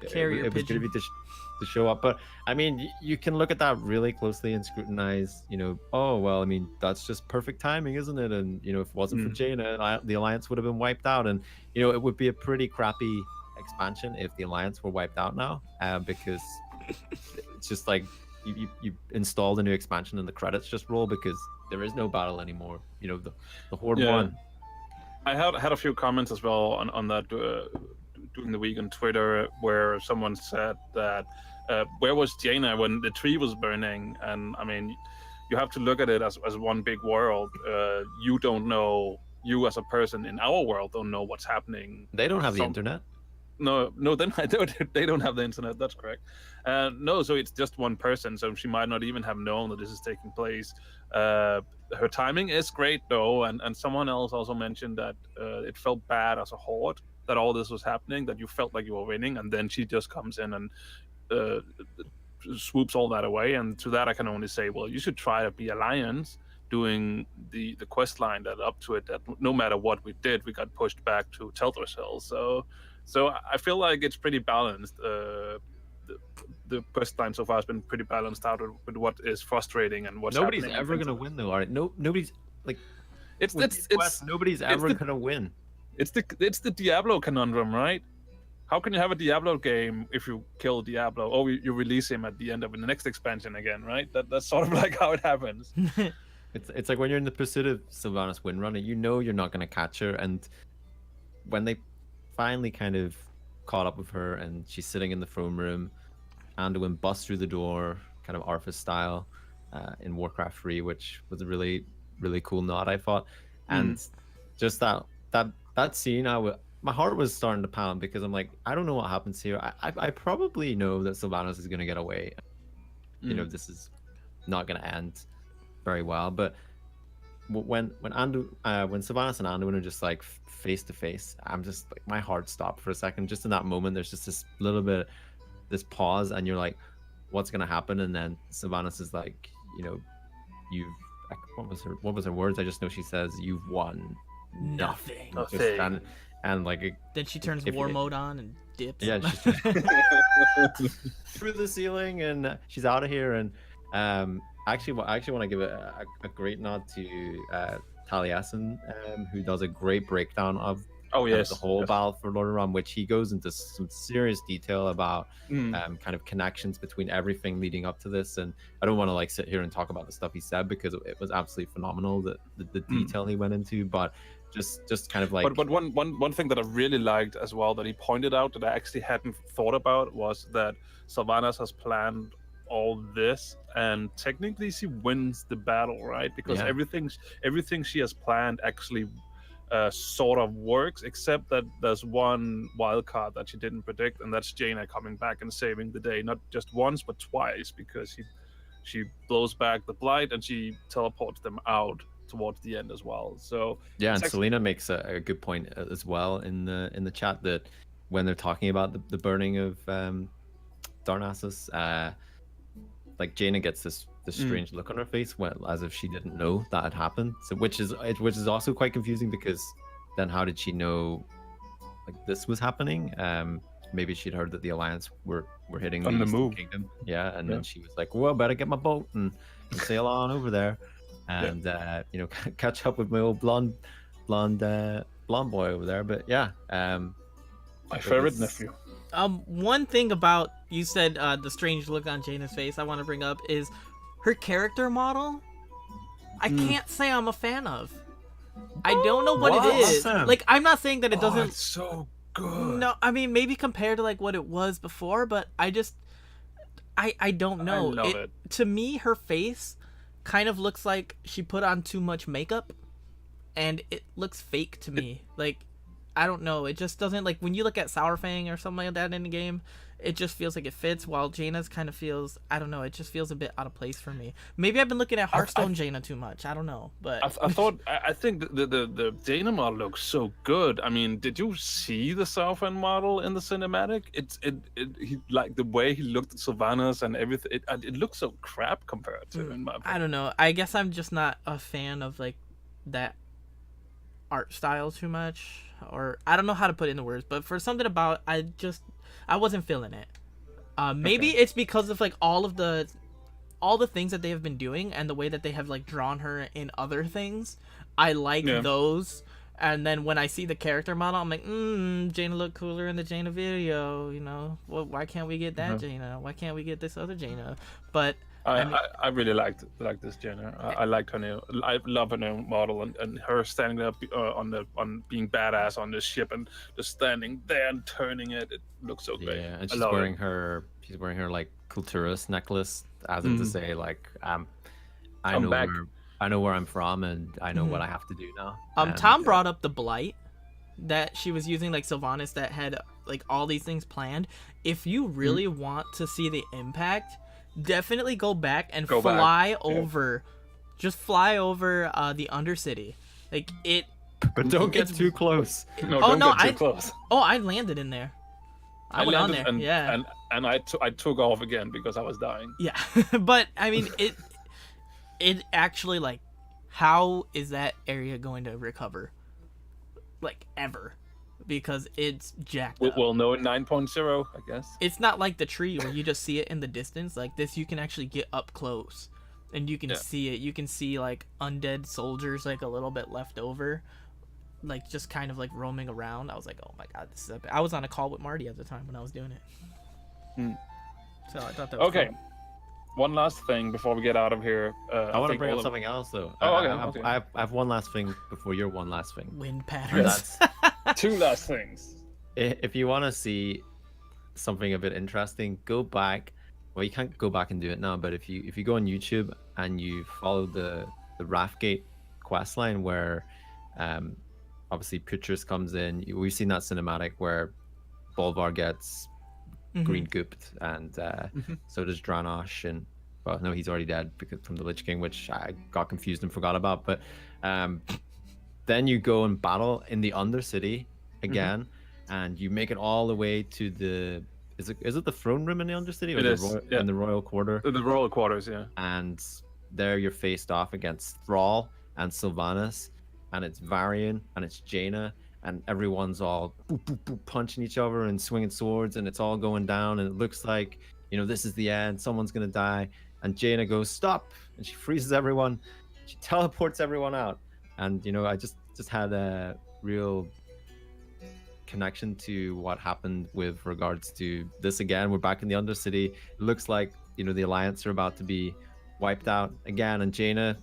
Carrier it was going to be to show up. But I mean, you can look at that really closely and scrutinize. Oh well, I mean, that's just perfect timing, isn't it? And if it wasn't for Jaina, the Alliance would have been wiped out, and it would be a pretty crappy expansion if the Alliance were wiped out now, because it's just like you installed a new expansion and the credits just roll because there is no battle anymore. The Horde won. I had a few comments as well on that during the week on Twitter, where someone said that where was Jaina when the tree was burning? And I mean, you have to look at it as one big world. You don't know, you as a person in our world don't know what's happening. They don't have the internet. No, then they don't have the internet. That's correct. No, so it's just one person, so she might not even have known that this is taking place. Her timing is great though, and someone else also mentioned that it felt bad as a Horde that all this was happening, that you felt like you were winning, and then she just comes in and swoops all that away. And to that I can only say, well, you should try to be Alliance, doing the quest line that up to it, that no matter what we did, we got pushed back to Teldra's Hill. So I feel like it's pretty balanced. The quest line so far has been pretty balanced out with what is frustrating and what's nobody's happening. ever gonna win though. All right, nobody's like nobody's it's ever gonna win. It's the Diablo conundrum, right? How can you have a Diablo game if you kill Diablo? Oh, you release him at the end of the next expansion again, right? That's sort of like how it happens. It's like when you're in the pursuit of Sylvanas Windrunner, you're not gonna catch her, and when they finally kind of caught up with her and she's sitting in the throne room, Anduin busts through the door, kind of Arthas style, in Warcraft 3, which was a really, really cool nod, I thought. And just that scene, my heart was starting to pound because I'm like, I don't know what happens here. I probably know that Sylvanas is going to get away. This is not going to end very well. But when Sylvanas and Anduin are just like face to face, I'm just like, my heart stopped for a second. Just in that moment, there's just this little bit, this pause, and you're like, what's gonna happen? And then Sylvanas is like, what was her words? I just know she says, "You've won nothing." And like, then she turns war mode on and dips. Yeah, she's through the ceiling, and she's out of here. And I actually want to give a great nod to Taliesin, who does a great breakdown of the whole Battle for Lordaeron, which he goes into some serious detail about kind of connections between everything leading up to this. And I don't want to like sit here and talk about the stuff he said because it was absolutely phenomenal, the detail he went into. But just kind of like, but one thing that I really liked as well that he pointed out that I actually hadn't thought about was that Sylvanas has planned all this, and technically she wins the battle, right? Because everything she has planned actually sort of works, except that there's one wild card that she didn't predict, and that's Jaina coming back and saving the day, not just once but twice, because she blows back the blight and she teleports them out towards the end as well. So yeah, and Selena makes a good point as well in the chat, that when they're talking about the burning of Darnassus, like Jaina gets this strange look on her face, as if she didn't know that had happened. So which is also quite confusing, because then how did she know like this was happening? Maybe she'd heard that the Alliance were hitting the Eastern Kingdom. Yeah, and then she was like, well, better get my boat and sail on over there, and catch up with my old blonde boy over there. But yeah, my favorite nephew. One thing about, you said the strange look on Jaina's face, I want to bring up is her character model. I can't say I'm a fan of. I don't know what it is. Like, I'm not saying that it doesn't. It's so good. No, I mean, maybe compared to like what it was before, but I don't know. I love it. To me, her face kind of looks like she put on too much makeup, and it looks fake to me. Like, I don't know. It just doesn't, like, when you look at Sourfang or something like that in the game, it just feels like it fits, while Jaina's kind of feels, I don't know, it just feels a bit out of place for me. Maybe I've been looking at Hearthstone Jaina too much. I don't know, but I think the Jaina model looks so good. I mean, did you see the Southend model in the cinematic? He, like the way he looked at Sylvanas and everything. It looks so crap compared to, in my opinion. I don't know. I guess I'm just not a fan of like that art style too much, or I don't know how to put it into words, but for something about I wasn't feeling it. Maybe it's because of like all the things that they have been doing and the way that they have like drawn her in other things. I like those, and then when I see the character model, I'm like, Jaina looked cooler in the Jaina video. You know, well, why can't we get that Jaina? Why can't we get this other Jaina? But I really like this Jaina. I like her new. I love her new model and her standing up on being badass on this ship and just standing there and turning it. It looks so great. Yeah, and she's wearing her like Kulturist necklace, as if to say like I know where I'm from and I know what I have to do now. Tom brought up the blight that she was using, like Sylvanas, that had like all these things planned. If you really want to see the impact, definitely go back and fly over the Undercity. Like it, but don't get too close. No, don't get too close. I landed in there. I went on there. And I took off again because I was dying. Yeah. But I mean, it actually, like, how is that area going to recover, like, ever? Because it's jacked up. We'll know in 9.0, I guess. It's not like the tree where you just see it in the distance. Like this, you can actually get up close and you can see it. You can see like undead soldiers, like a little bit left over, like just kind of like roaming around. I was like, oh my god, this is epic. I was on a call with Marty at the time when I was doing it. So I thought that was okay. cool. One last thing before we get out of here. I want to bring up something else though. Okay. I have one last thing before your one last thing. Wind patterns. Two last things. If you want to see something a bit interesting, go back. Well, you can't go back and do it now, but if you go on YouTube and you follow the Wrathgate quest line where obviously Putris comes in, we've seen that cinematic where Bolvar gets green gooped, and so does Dranosh, and well, no, he's already dead because from the Lich King, which I got confused and forgot about. But then you go and battle in the Undercity again, and you make it all the way to the is it the throne room in the Undercity, or in the Royal Quarter? The Royal Quarters, yeah. And there you're faced off against Thrall and Sylvanas, and it's Varian and it's Jaina, and everyone's all boop, boop, boop, punching each other and swinging swords, and it's all going down, and it looks like, you know, this is the end, someone's gonna die, and Jaina goes stop, and she freezes everyone, she teleports everyone out, and you know, I just had a real connection to what happened with regards to this again. We're back in the Undercity. It looks like, you know, the Alliance are about to be wiped out again, and Jaina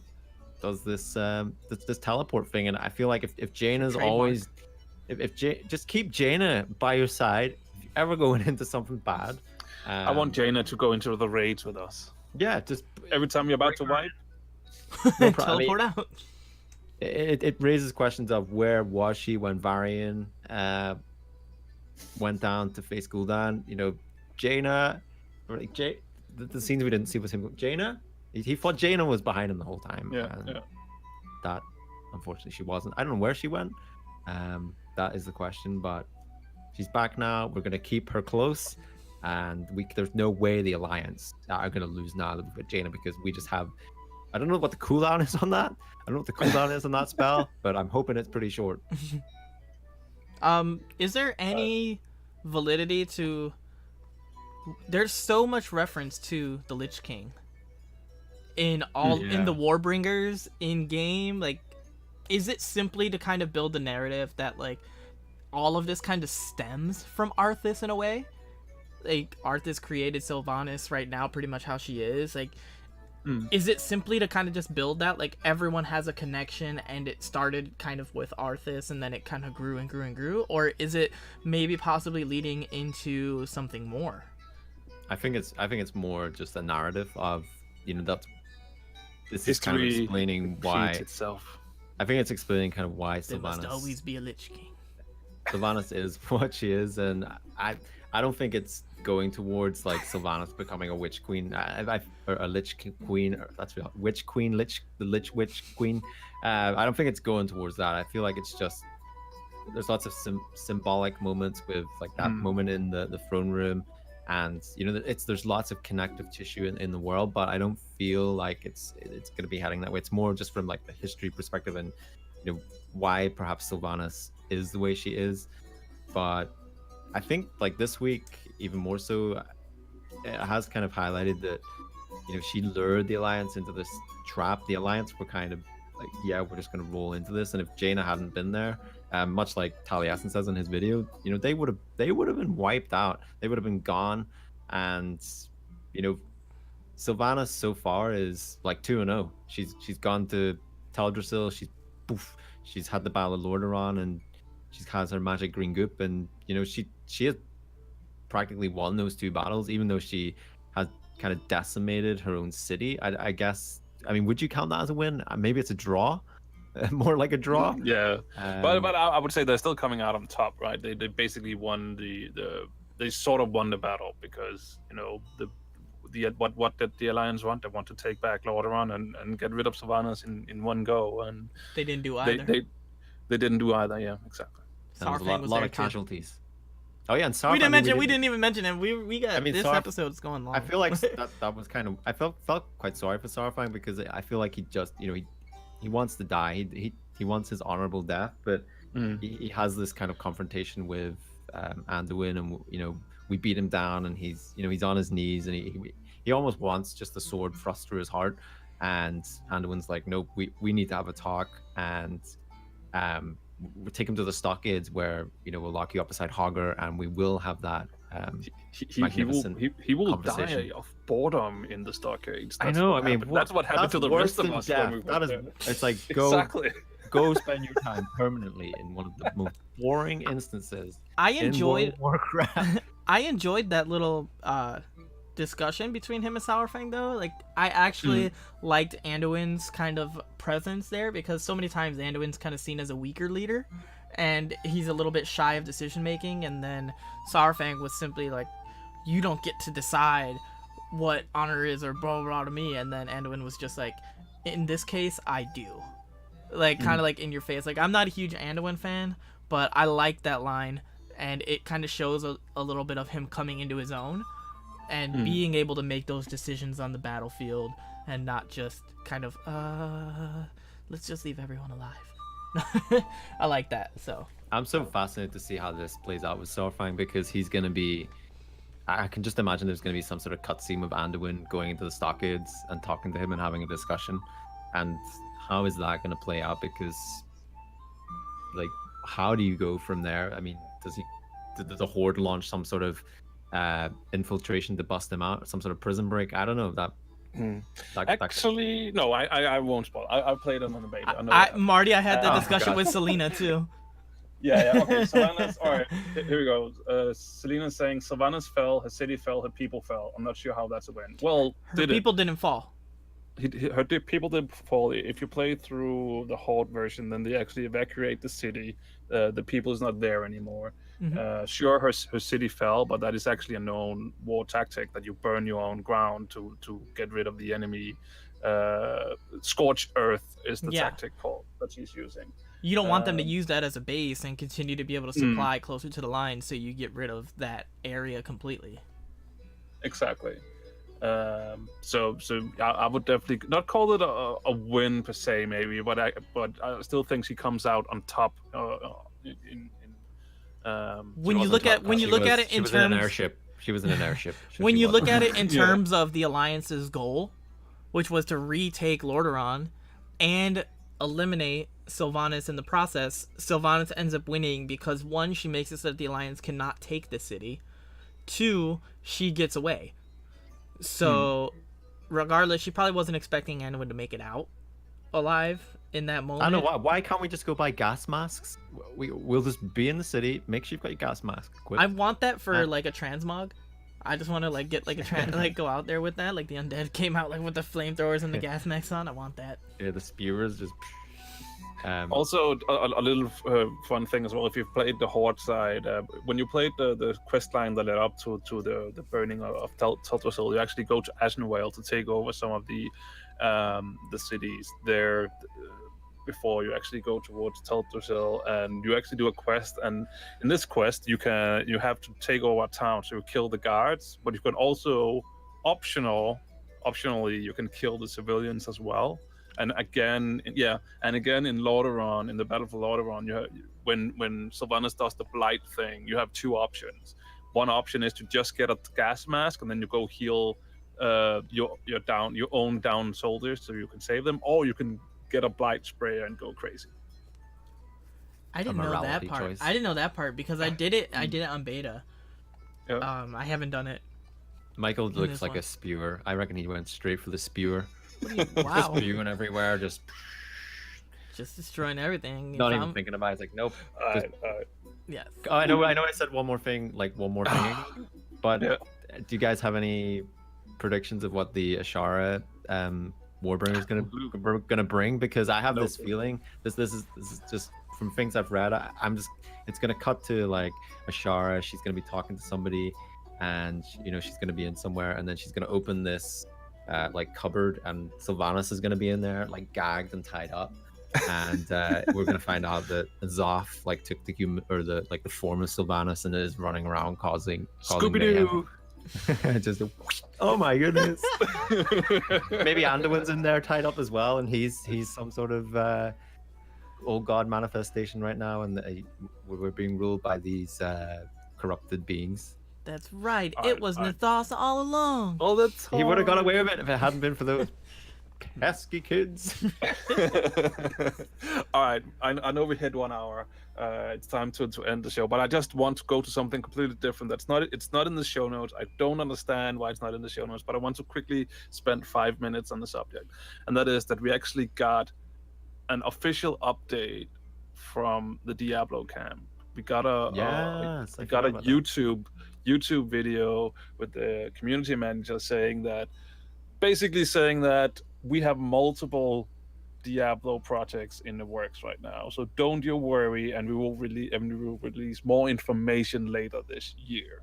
does this this teleport thing, and I feel like if Jaina's always just keep Jaina by your side if you're ever going into something bad. I want Jaina to go into the raids with us. Yeah, just every time you're about to wipe, no teleport out. It raises questions of where was she when Varian went down to face Gul'dan. You know, Jaina, or like the scenes we didn't see was him. Jaina, he thought Jaina was behind him the whole time. Yeah. That unfortunately she wasn't. I don't know where she went. That is the question, but she's back now. We're gonna keep her close, and there's no way the Alliance are gonna lose now with Jaina, because we just have. I don't know what the cooldown is on that. I don't know what the cooldown is on that spell, but I'm hoping it's pretty short. Is there any validity to? There's so much reference to the Lich King in the Warbringers in game. Like, is it simply to kind of build the narrative that like all of this kind of stems from Arthas in a way? Like Arthas created Sylvanas right now, pretty much how she is. Like, is it simply to kind of just build that? Like everyone has a connection, and it started kind of with Arthas, and then it kind of grew and grew and grew, or is it maybe possibly leading into something more? I think it's more just a narrative of, you know, that this History is kind of explaining why itself. I think it's explaining kind of why There must Sylvanas always be a Lich King. Sylvanas is what she is, and I don't think it's going towards like Sylvanas becoming a witch queen, or a lich queen. Or that's real witch queen, the lich witch queen. I don't think it's going towards that. I feel like it's just there's lots of symbolic moments with like that moment in the throne room, and there's lots of connective tissue in the world, but I don't feel like it's going to be heading that way. It's more just from like the history perspective, and why perhaps Sylvanas is the way she is. But I think like this week even more so, it has kind of highlighted that she lured the Alliance into this trap. The Alliance were kind of like, yeah, we're just going to roll into this, and if Jaina hadn't been there, much like Taliesin says in his video, they would have been wiped out. They would have been gone. And Sylvanas so far is like 2-0. She's gone to Teldrassil. She's had the Battle of Lordaeron, and she has her magic green goop, and she has practically won those two battles, even though she has kind of decimated her own city. I guess. I mean, would you count that as a win? Maybe it's a draw. More like a draw. Yeah, but I would say they're still coming out on top, right? They basically won they sort of won the battle, because what did the Alliance want? They want to take back Lordaeron and get rid of Sylvanas in one go, and they didn't do either. They didn't do either. Yeah, exactly. There was a lot of casualties. Oh yeah, and Saurfang, we didn't even mention him. We got this episode's going long. I feel like that was kind of I felt quite sorry for Saurfang, because I feel like he just he wants to die. He wants his honorable death, but he has this kind of confrontation with Anduin, and we beat him down, and he's on his knees, and he almost wants just the sword thrust through his heart, and Anduin's like, nope, we need to have a talk, and we'll take him to the stockades where we'll lock you up beside Hogger, and we will have that magnificent he will conversation. die of boredom in the stockades. I know. That's what happened to the rest of us. When we it's like go spend your time permanently in one of the most boring instances. I enjoyed Warcraft. I enjoyed that little discussion between him and Saurfang, though. Like, I actually liked Anduin's kind of presence there, because so many times Anduin's kind of seen as a weaker leader, and he's a little bit shy of decision making, and then Saurfang was simply like, you don't get to decide what honor is or blah blah to me, and then Anduin was just like, in this case I do, like kind of like in your face. Like, I'm not a huge Anduin fan, but I like that line, and it kind of shows a little bit of him coming into his own and being able to make those decisions on the battlefield, and not just kind of let's just leave everyone alive. I like that. So I'm so fascinated to see how this plays out with Saurfang, because he's gonna be, I can just imagine there's gonna be some sort of cutscene of Anduin going into the stockades and talking to him and having a discussion, and how is that gonna play out? Because like, how do you go from there? I mean, does the Horde launch some sort of infiltration to bust him out, some sort of prison break? I don't know. Actually, no, I won't spoil. I played him on the beta. Marty, I had that discussion with Selena too. Yeah. Okay, Sylvanas. All right, here we go. Selena's saying Sylvanas fell, her city fell, her people fell. I'm not sure how that's a win. Well, her people didn't fall. Her people didn't fall. If you play through the Horde version, then they actually evacuate the city. The people is not there anymore. Sure, her city fell, but that is actually a known war tactic, that you burn your own ground to get rid of the enemy. Scorched earth is the tactic that she's using. You don't want them to use that as a base and continue to be able to supply closer to the line, so you get rid of that area completely. Exactly. So I would definitely not call it a win per se, maybe, but I still think she comes out on top. When you look at it in terms, she was in an airship. When you look at it in terms of the Alliance's goal, which was to retake Lordaeron and eliminate Sylvanas in the process, Sylvanas ends up winning because, one, she makes it so that the Alliance cannot take the city. Two, she gets away. So, regardless, she probably wasn't expecting Anduin to make it out alive in that moment. I don't know why can't we just go buy gas masks? We'll just be in the city. Make sure you've got your gas mask. Quick. I want that for like a transmog. I just want to like get like a go out there with that. Like the undead came out like with the flamethrowers and the gas masks on. I want that. Yeah, the spewers just. Also, a little fun thing as well. If you've played the Horde side, when you played the quest line that led up to the burning of Teldrassil, you actually go to Ashenvale to take over some of the cities there before you actually go towards Teldrassil, and you actually do a quest. And in this quest, you have to take over a town, so you kill the guards, but you can also optionally you can kill the civilians as well. And again in Lordaeron, in the Battle for Lordaeron, when Sylvanas does the blight thing, you have two options. One option is to just get a gas mask and then you go heal your own down soldiers so you can save them, or you can get a blight sprayer and go crazy. I didn't know that morality part. choice. I didn't know that part because I did it. I did it on beta. Yeah. I haven't done it. Michael looks this like one. a spewer. I reckon he went straight for the spewer. Wow. Spewing everywhere, just Just destroying everything. not even thinking about it. It's like, nope. All Just- right. Yes. Oh, I know I said one more thing, but Yeah. do you guys have any predictions of what the Ashara Warbringer is gonna bring? Because I have this feeling this is just from things I've read. It's gonna cut to like Ashara. She's gonna be talking to somebody, and she's gonna be in somewhere, and then she's gonna open this like cupboard, and Sylvanas is gonna be in there, like gagged and tied up. And we're gonna find out that Zoth like took the form of Sylvanas and is running around causing Scooby-Doo. mayhem. Just oh my goodness. Maybe Anduin's in there tied up as well, and he's some sort of old god manifestation right now, and we're being ruled by these corrupted beings. That's right. Alright, It was alright. Nathos all along. Oh, that's He would have got away with it if it hadn't been for those pesky kids. All right, I know we hit 1 hour. It's time to end the show, but I just want to go to something completely different. It's not in the show notes. I don't understand why it's not in the show notes, but I want to quickly spend 5 minutes on the subject, and that is that we actually got an official update from the Diablo camp. We got a Yes, I we got a forgot about YouTube video with the community manager saying that we have multiple Diablo projects in the works right now. So don't you worry, and we will release more information later this year.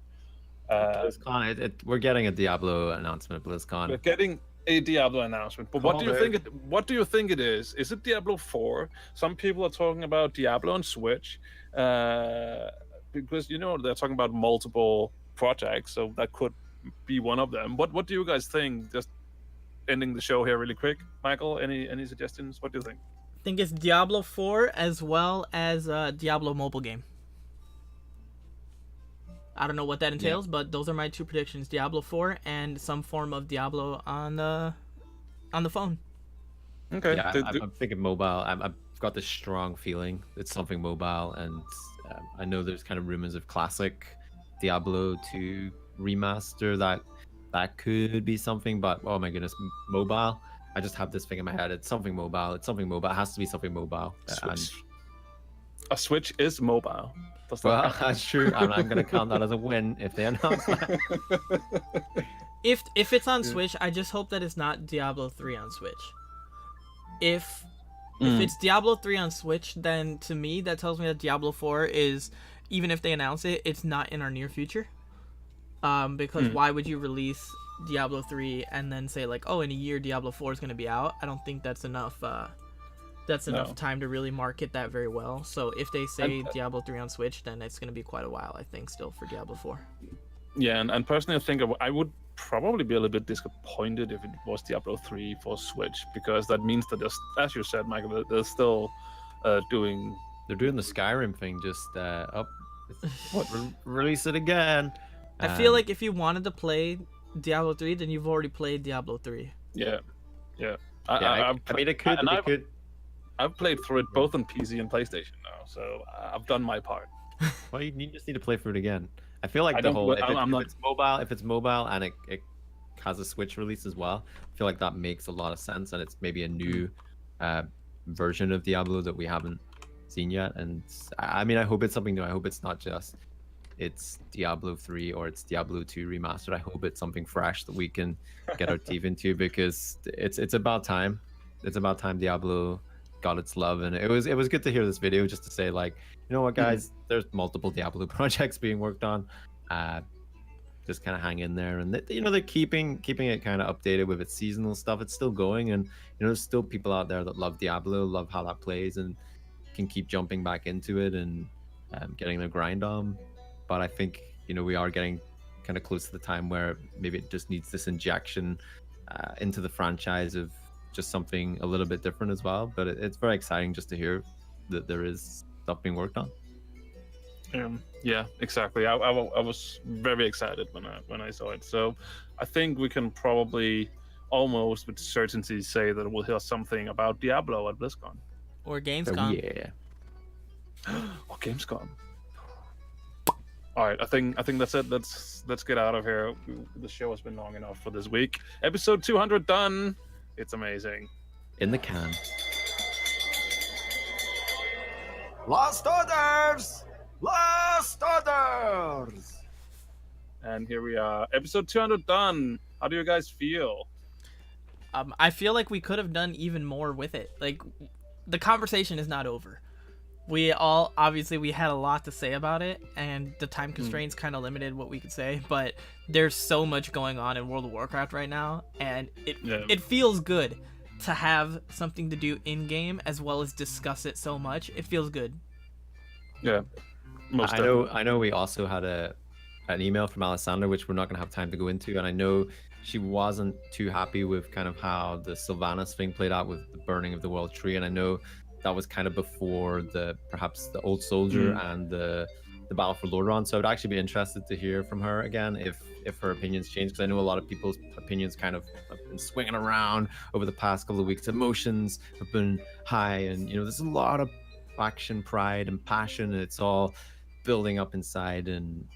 BlizzCon, we're getting a Diablo announcement at BlizzCon. We're getting a Diablo announcement, but what do you Called think? What do you think it is? Is it Diablo 4? Some people are talking about Diablo on Switch, because they're talking about multiple projects, so that could be one of them. What do you guys think? Just ending the show here really quick, Michael. Any suggestions? What do you think? I think it's Diablo 4 as well as Diablo mobile game. I don't know what that entails, but those are my two predictions: Diablo 4 and some form of Diablo on the phone. Okay. Yeah, I'm thinking mobile. I've got this strong feeling it's something mobile, and I know there's kind of rumors of classic Diablo 2 remaster that could be something, but oh my goodness, mobile. I just have this thing in my head. It's something mobile. It has to be something mobile. A Switch is mobile. Well, that's true. I'm going to count that as a win if they announce that. If it's on Switch, I just hope that it's not Diablo 3 on Switch. If it's Diablo 3 on Switch, then to me that tells me that Diablo 4 is, even if they announce it, it's not in our near future. Because why would you release Diablo 3 and then say like, oh, in a year Diablo 4 is going to be out? I don't think that's enough. That's enough time to really market that very well. So if they say Diablo 3 on Switch, then it's going to be quite a while, I think, still for Diablo 4. Yeah, and personally, I think I would probably be a little bit disappointed if it was Diablo 3 for Switch, because that means that there's, as you said, Michael, they're still doing... They're doing the Skyrim thing, just release it again. I feel like if you wanted to play Diablo 3, then you've already played Diablo 3. Yeah. I mean, it could. I've played through it both on PC and PlayStation now, so I've done my part. Well, you just need to play through it again. I feel like I the don't- whole I'm not- if it's mobile and it has a Switch release as well, I feel like that makes a lot of sense, and it's maybe a new version of Diablo that we haven't seen yet. And I mean, I hope it's something new. I hope it's not just it's Diablo 3 or it's Diablo 2 remastered. I hope it's something fresh that we can get our teeth into, because it's about time. It's about time Diablo got its love, and it was good to hear this video just to say, like, you know what, guys, there's multiple Diablo projects being worked on. Just kind of hang in there, and they're keeping it kind of updated with its seasonal stuff. It's still going, and there's still people out there that love Diablo, love how that plays, and can keep jumping back into it and getting their grind on. But I think we are getting kind of close to the time where maybe it just needs this injection into the franchise of just something a little bit different as well. But it's very exciting just to hear that there is stuff being worked on. Yeah, exactly. I was very excited when I saw it. So I think we can probably almost with certainty say that we'll hear something about Diablo at BlizzCon. Or Gamescom. Yeah. Or Gamescom. All right, I think that's it. Let's get out of here. The show has been long enough for this week. Episode 200 done. It's amazing. In the can. Lost orders! Lost orders! And here we are. Episode 200 done. How do you guys feel? I feel like we could have done even more with it. Like, the conversation is not over. We had a lot to say about it, and the time constraints kind of limited what we could say, but there's so much going on in World of Warcraft right now, and it feels good to have something to do in-game as well as discuss it so much. It feels good. Yeah. I know we also had an email from Alessandra, which we're not going to have time to go into, and I know she wasn't too happy with kind of how the Sylvanas thing played out with the burning of the World Tree, and I know that was kind of before perhaps the Old Soldier and the Battle for Lordaeron. So I'd actually be interested to hear from her again if her opinions change, because I know a lot of people's opinions kind of have been swinging around over the past couple of weeks. Emotions have been high, and there's a lot of faction pride and passion, and it's all building up inside, and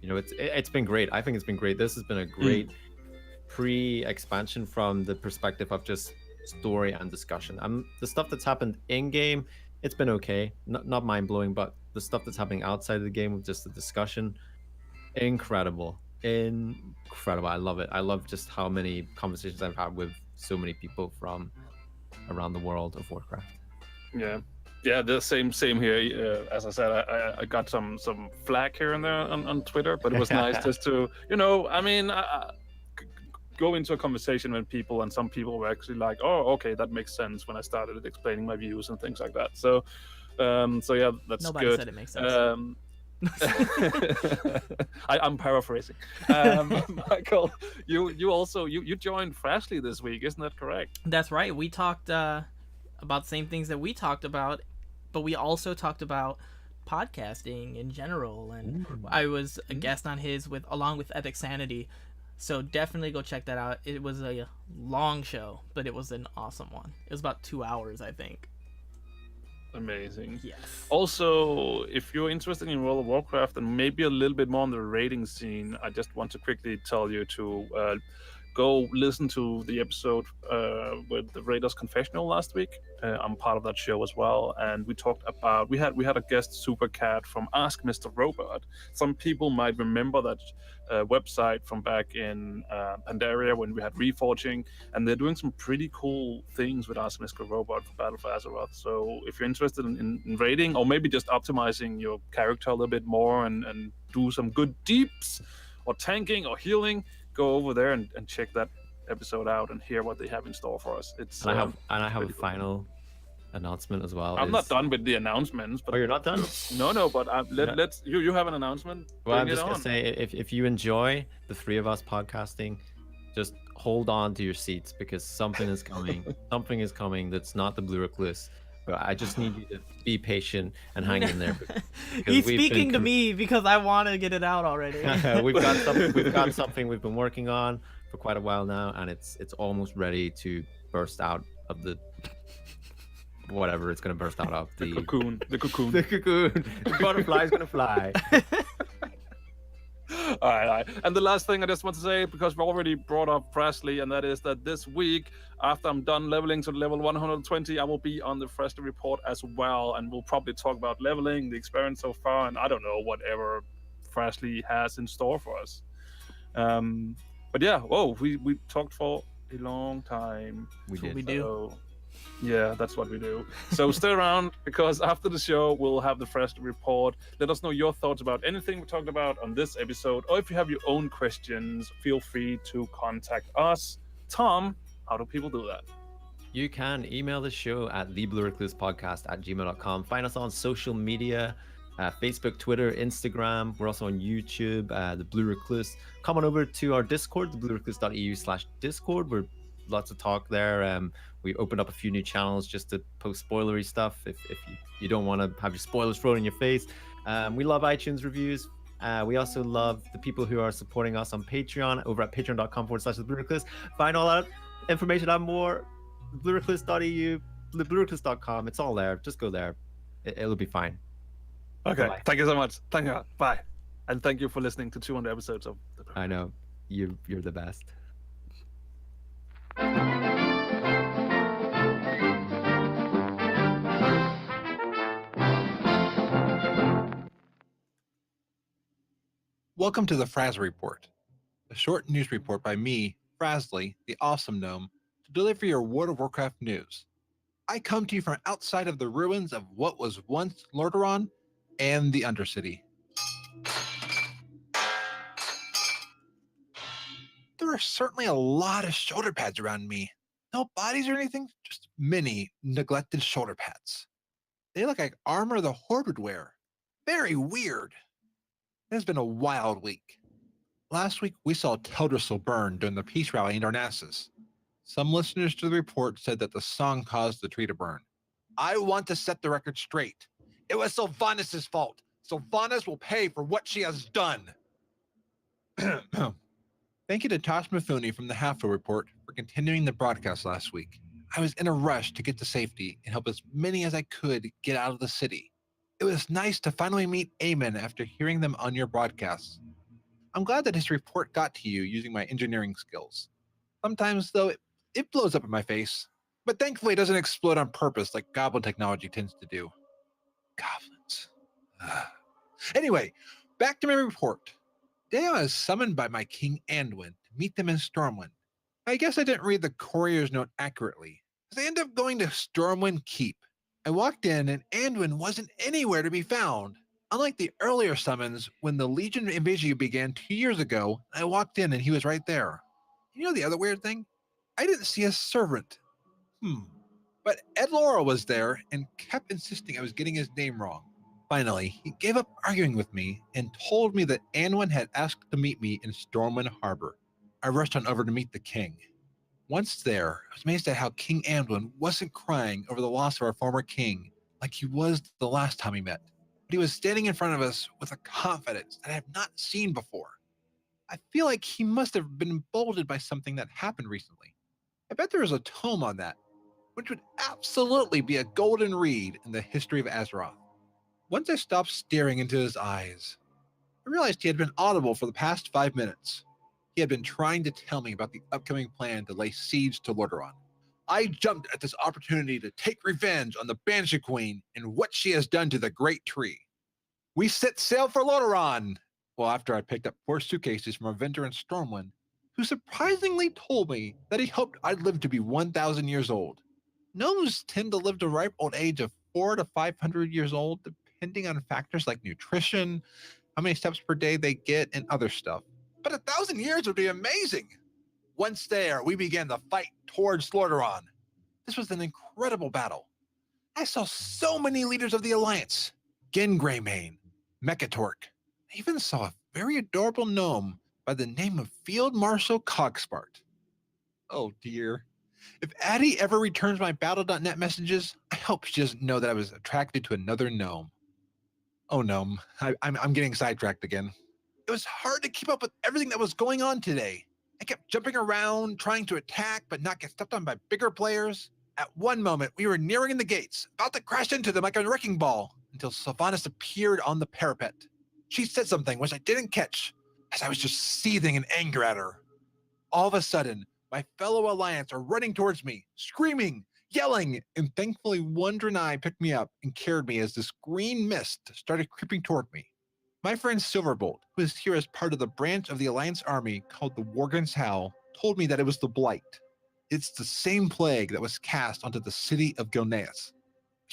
it's been great. I think it's been great. This has been a great pre-expansion from the perspective of just story and discussion. The stuff that's happened in game, it's been okay, not mind-blowing, but the stuff that's happening outside of the game with just the discussion, incredible. I love it. I love just how many conversations I've had with so many people from around the world of Warcraft. Yeah, the same here. As I said, I got some flack here and there on Twitter, but it was nice just to go into a conversation with people, and some people were actually like, "Oh, okay, that makes sense," when I started explaining my views and things like that. So yeah, that's Nobody good. said it makes sense. I'm paraphrasing. Michael, you also joined freshly this week, isn't that correct? That's right. We talked about the same things that we talked about, but we also talked about podcasting in general, and I was a guest on his along with Epic Sanity. So definitely go check that out. It was a long show, but it was an awesome one. It was about 2 hours, I think. Amazing. Yes. Also, if you're interested in World of Warcraft and maybe a little bit more on the raiding scene, I just want to quickly tell you to go listen to the episode with the Raiders Confessional last week. I'm part of that show as well, and we talked about we had a guest Super Cat from Ask Mr. Robot. Some people might remember that website from back in Pandaria when we had Reforging, and they're doing some pretty cool things with Ask Mr. Robot for Battle for Azeroth. So if you're interested in raiding, or maybe just optimizing your character a little bit more and do some good deeps or tanking or healing, go over there and check that episode out and hear what they have in store for us. It's I have a final announcement as well. I'm not done with the announcements. But you're not done? No, but let's you have an announcement. Well, I'm just gonna say, if you enjoy the three of us podcasting, just hold on to your seats, because something is coming. Something is coming that's not the Blue Recluse. But I just need you to be patient and hang in there. He's speaking to me because I want to get it out already. We've got something we've been working on for quite a while now, and it's almost ready to burst out of the whatever it's going to burst out of. The cocoon. The cocoon. The butterfly's going to fly. All right. And the last thing I just want to say, because we already brought up Presley, and that is that this week, after I'm done leveling to level 120, I will be on the Presley report as well, and we'll probably talk about leveling, the experience so far, and I don't know, whatever Presley has in store for us. But yeah, we talked for a long time. We do. Yeah, that's what we do. So stay around, because after the show, we'll have the fresh report. Let us know your thoughts about anything we talked about on this episode, or if you have your own questions, feel free to contact us. Tom, how do people do that? You can email the show at thebluereclusepodcast@gmail.com. Find us on social media, Facebook, Twitter, Instagram. We're also on YouTube, the Blue Recluse. Come on over to our Discord, thebluerecluse.eu/Discord. We're lots of talk there. We opened up a few new channels just to post spoilery stuff if you don't want to have your spoilers thrown in your face. We love iTunes reviews. We also love the people who are supporting us on Patreon over at patreon.com/thebluerecluse. Find all that information and more. BlueRecluse.eu, BlueRecluse.com. It's all there. Just go there. It'll be fine. Okay, Bye. thank you so much. Thank you. Bye. And thank you for listening to 200 episodes of the I know. You're the best. Welcome to the Fraz Report, a short news report by me, Frasley, the Awesome Gnome, to deliver your World of Warcraft news. I come to you from outside of the ruins of what was once Lordaeron and the Undercity. There are certainly a lot of shoulder pads around me. No bodies or anything, just many neglected shoulder pads. They look like armor the Horde would wear. Very weird. It has been a wild week. Last week, we saw Teldrassil burn during the peace rally in Darnassus. Some listeners to the report said that the song caused the tree to burn. I want to set the record straight. It was Sylvanas' fault. Sylvanas will pay for what she has done. Thank you to Tosh Mifune from the Halfway Report for continuing the broadcast last week. I was in a rush to get to safety and help as many as I could get out of the city. It was nice to finally meet Eamon after hearing them on your broadcasts. I'm glad that his report got to you using my engineering skills. Sometimes, though, it blows up in my face, but thankfully it doesn't explode on purpose like goblin technology tends to do. Goblins. Anyway, back to my report. Today I was summoned by my king Anduin to meet them in Stormwind. I guess I didn't read the courier's note accurately, because I ended up going to Stormwind Keep. I walked in and Anduin wasn't anywhere to be found. Unlike the earlier summons, when the Legion invasion began 2 years ago, I walked in and he was right there. You know the other weird thing? I didn't see a servant. But Ed Laura was there and kept insisting I was getting his name wrong. Finally, he gave up arguing with me and told me that Anduin had asked to meet me in Stormwind Harbor. I rushed on over to meet the king. Once there, I was amazed at how King Anduin wasn't crying over the loss of our former king like he was the last time we met. But he was standing in front of us with a confidence that I have not seen before. I feel like he must have been emboldened by something that happened recently. I bet there is a tome on that, which would absolutely be a golden read in the history of Azeroth. Once I stopped staring into his eyes, I realized he had been audible for the past 5 minutes. He had been trying to tell me about the upcoming plan to lay siege to Lordaeron. I jumped at this opportunity to take revenge on the Banshee Queen and what she has done to the Great Tree. We set sail for Lordaeron! Well, after I picked up 4 suitcases from a vendor in Stormwind, who surprisingly told me that he hoped I'd live to be 1,000 years old. Gnomes tend to live to ripe old age of 400 to 500 years old, depending on factors like nutrition, how many steps per day they get, and other stuff. But 1,000 years would be amazing! Once there, we began the fight towards Lordaeron. This was an incredible battle. I saw so many leaders of the Alliance. Gen Greymane, Mechatork. I even saw a very adorable gnome by the name of Field Marshal Cogspart. Oh dear. If Addie ever returns my Battle.net messages, I hope she doesn't know that I was attracted to another gnome. Oh gnome, I'm getting sidetracked again. It was hard to keep up with everything that was going on today. I kept jumping around, trying to attack, but not get stepped on by bigger players. At one moment, we were nearing the gates, about to crash into them like a wrecking ball, until Sylvanas appeared on the parapet. She said something which I didn't catch, as I was just seething in anger at her. All of a sudden, my fellow Alliance are running towards me, screaming, yelling, and thankfully one Draenei picked me up and carried me as this green mist started creeping toward me. My friend Silverbolt, who is here as part of the branch of the Alliance army called the Worgen's Howl, told me that it was the Blight. It's the same plague that was cast onto the city of Gilneas.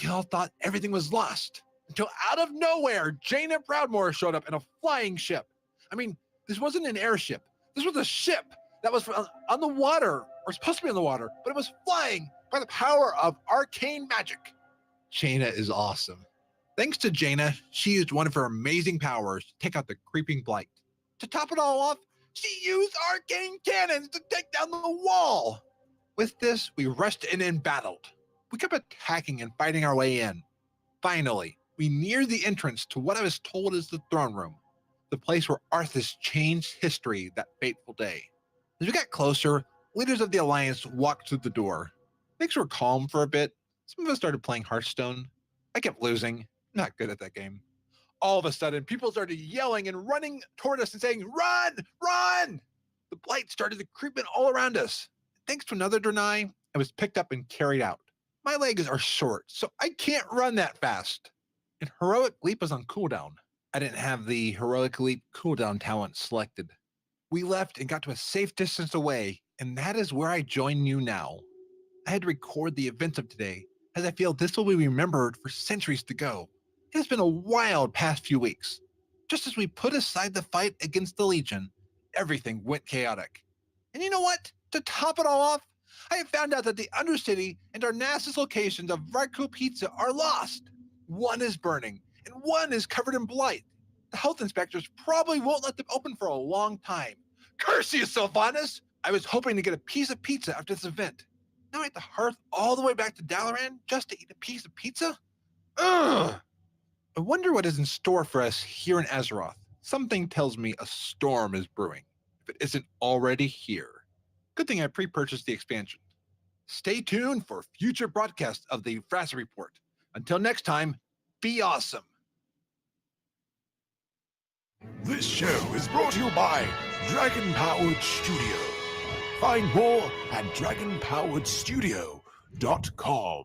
We all thought everything was lost until out of nowhere, Jaina Proudmoore showed up in a flying ship. I mean, this wasn't an airship. This was a ship that was on the water, or supposed to be on the water, but it was flying by the power of arcane magic. Jaina is awesome. Thanks to Jaina, she used one of her amazing powers to take out the creeping blight. To top it all off, she used arcane cannons to take down the wall. With this, we rushed in and battled. We kept attacking and fighting our way in. Finally, we neared the entrance to what I was told is the throne room, the place where Arthas changed history that fateful day. As we got closer, leaders of the Alliance walked through the door. Things were calm for a bit. Some of us started playing Hearthstone. I kept losing. Not good at that game. All of a sudden, people started yelling and running toward us and saying, "Run! Run!" The blight started creeping all around us. Thanks to another Draenei, I was picked up and carried out. My legs are short, so I can't run that fast. And Heroic Leap was on cooldown. I didn't have the Heroic Leap cooldown talent selected. We left and got to a safe distance away, and that is where I join you now. I had to record the events of today, as I feel this will be remembered for centuries to go. It has been a wild past few weeks. Just as we put aside the fight against the Legion, everything went chaotic. And you know what? To top it all off, I have found out that the Undercity and our Nasus locations of Varco Pizza are lost. One is burning, and one is covered in blight. The health inspectors probably won't let them open for a long time. Curse you, Sylvanas! I was hoping to get a piece of pizza after this event. Now I have to hearth all the way back to Dalaran just to eat a piece of pizza? Ugh! I wonder what is in store for us here in Azeroth. Something tells me a storm is brewing, if it isn't already here. Good thing I pre-purchased the expansion. Stay tuned for future broadcasts of the Fraser Report. Until next time, be awesome. This show is brought to you by Dragon Powered Studio. Find more at dragonpoweredstudio.com.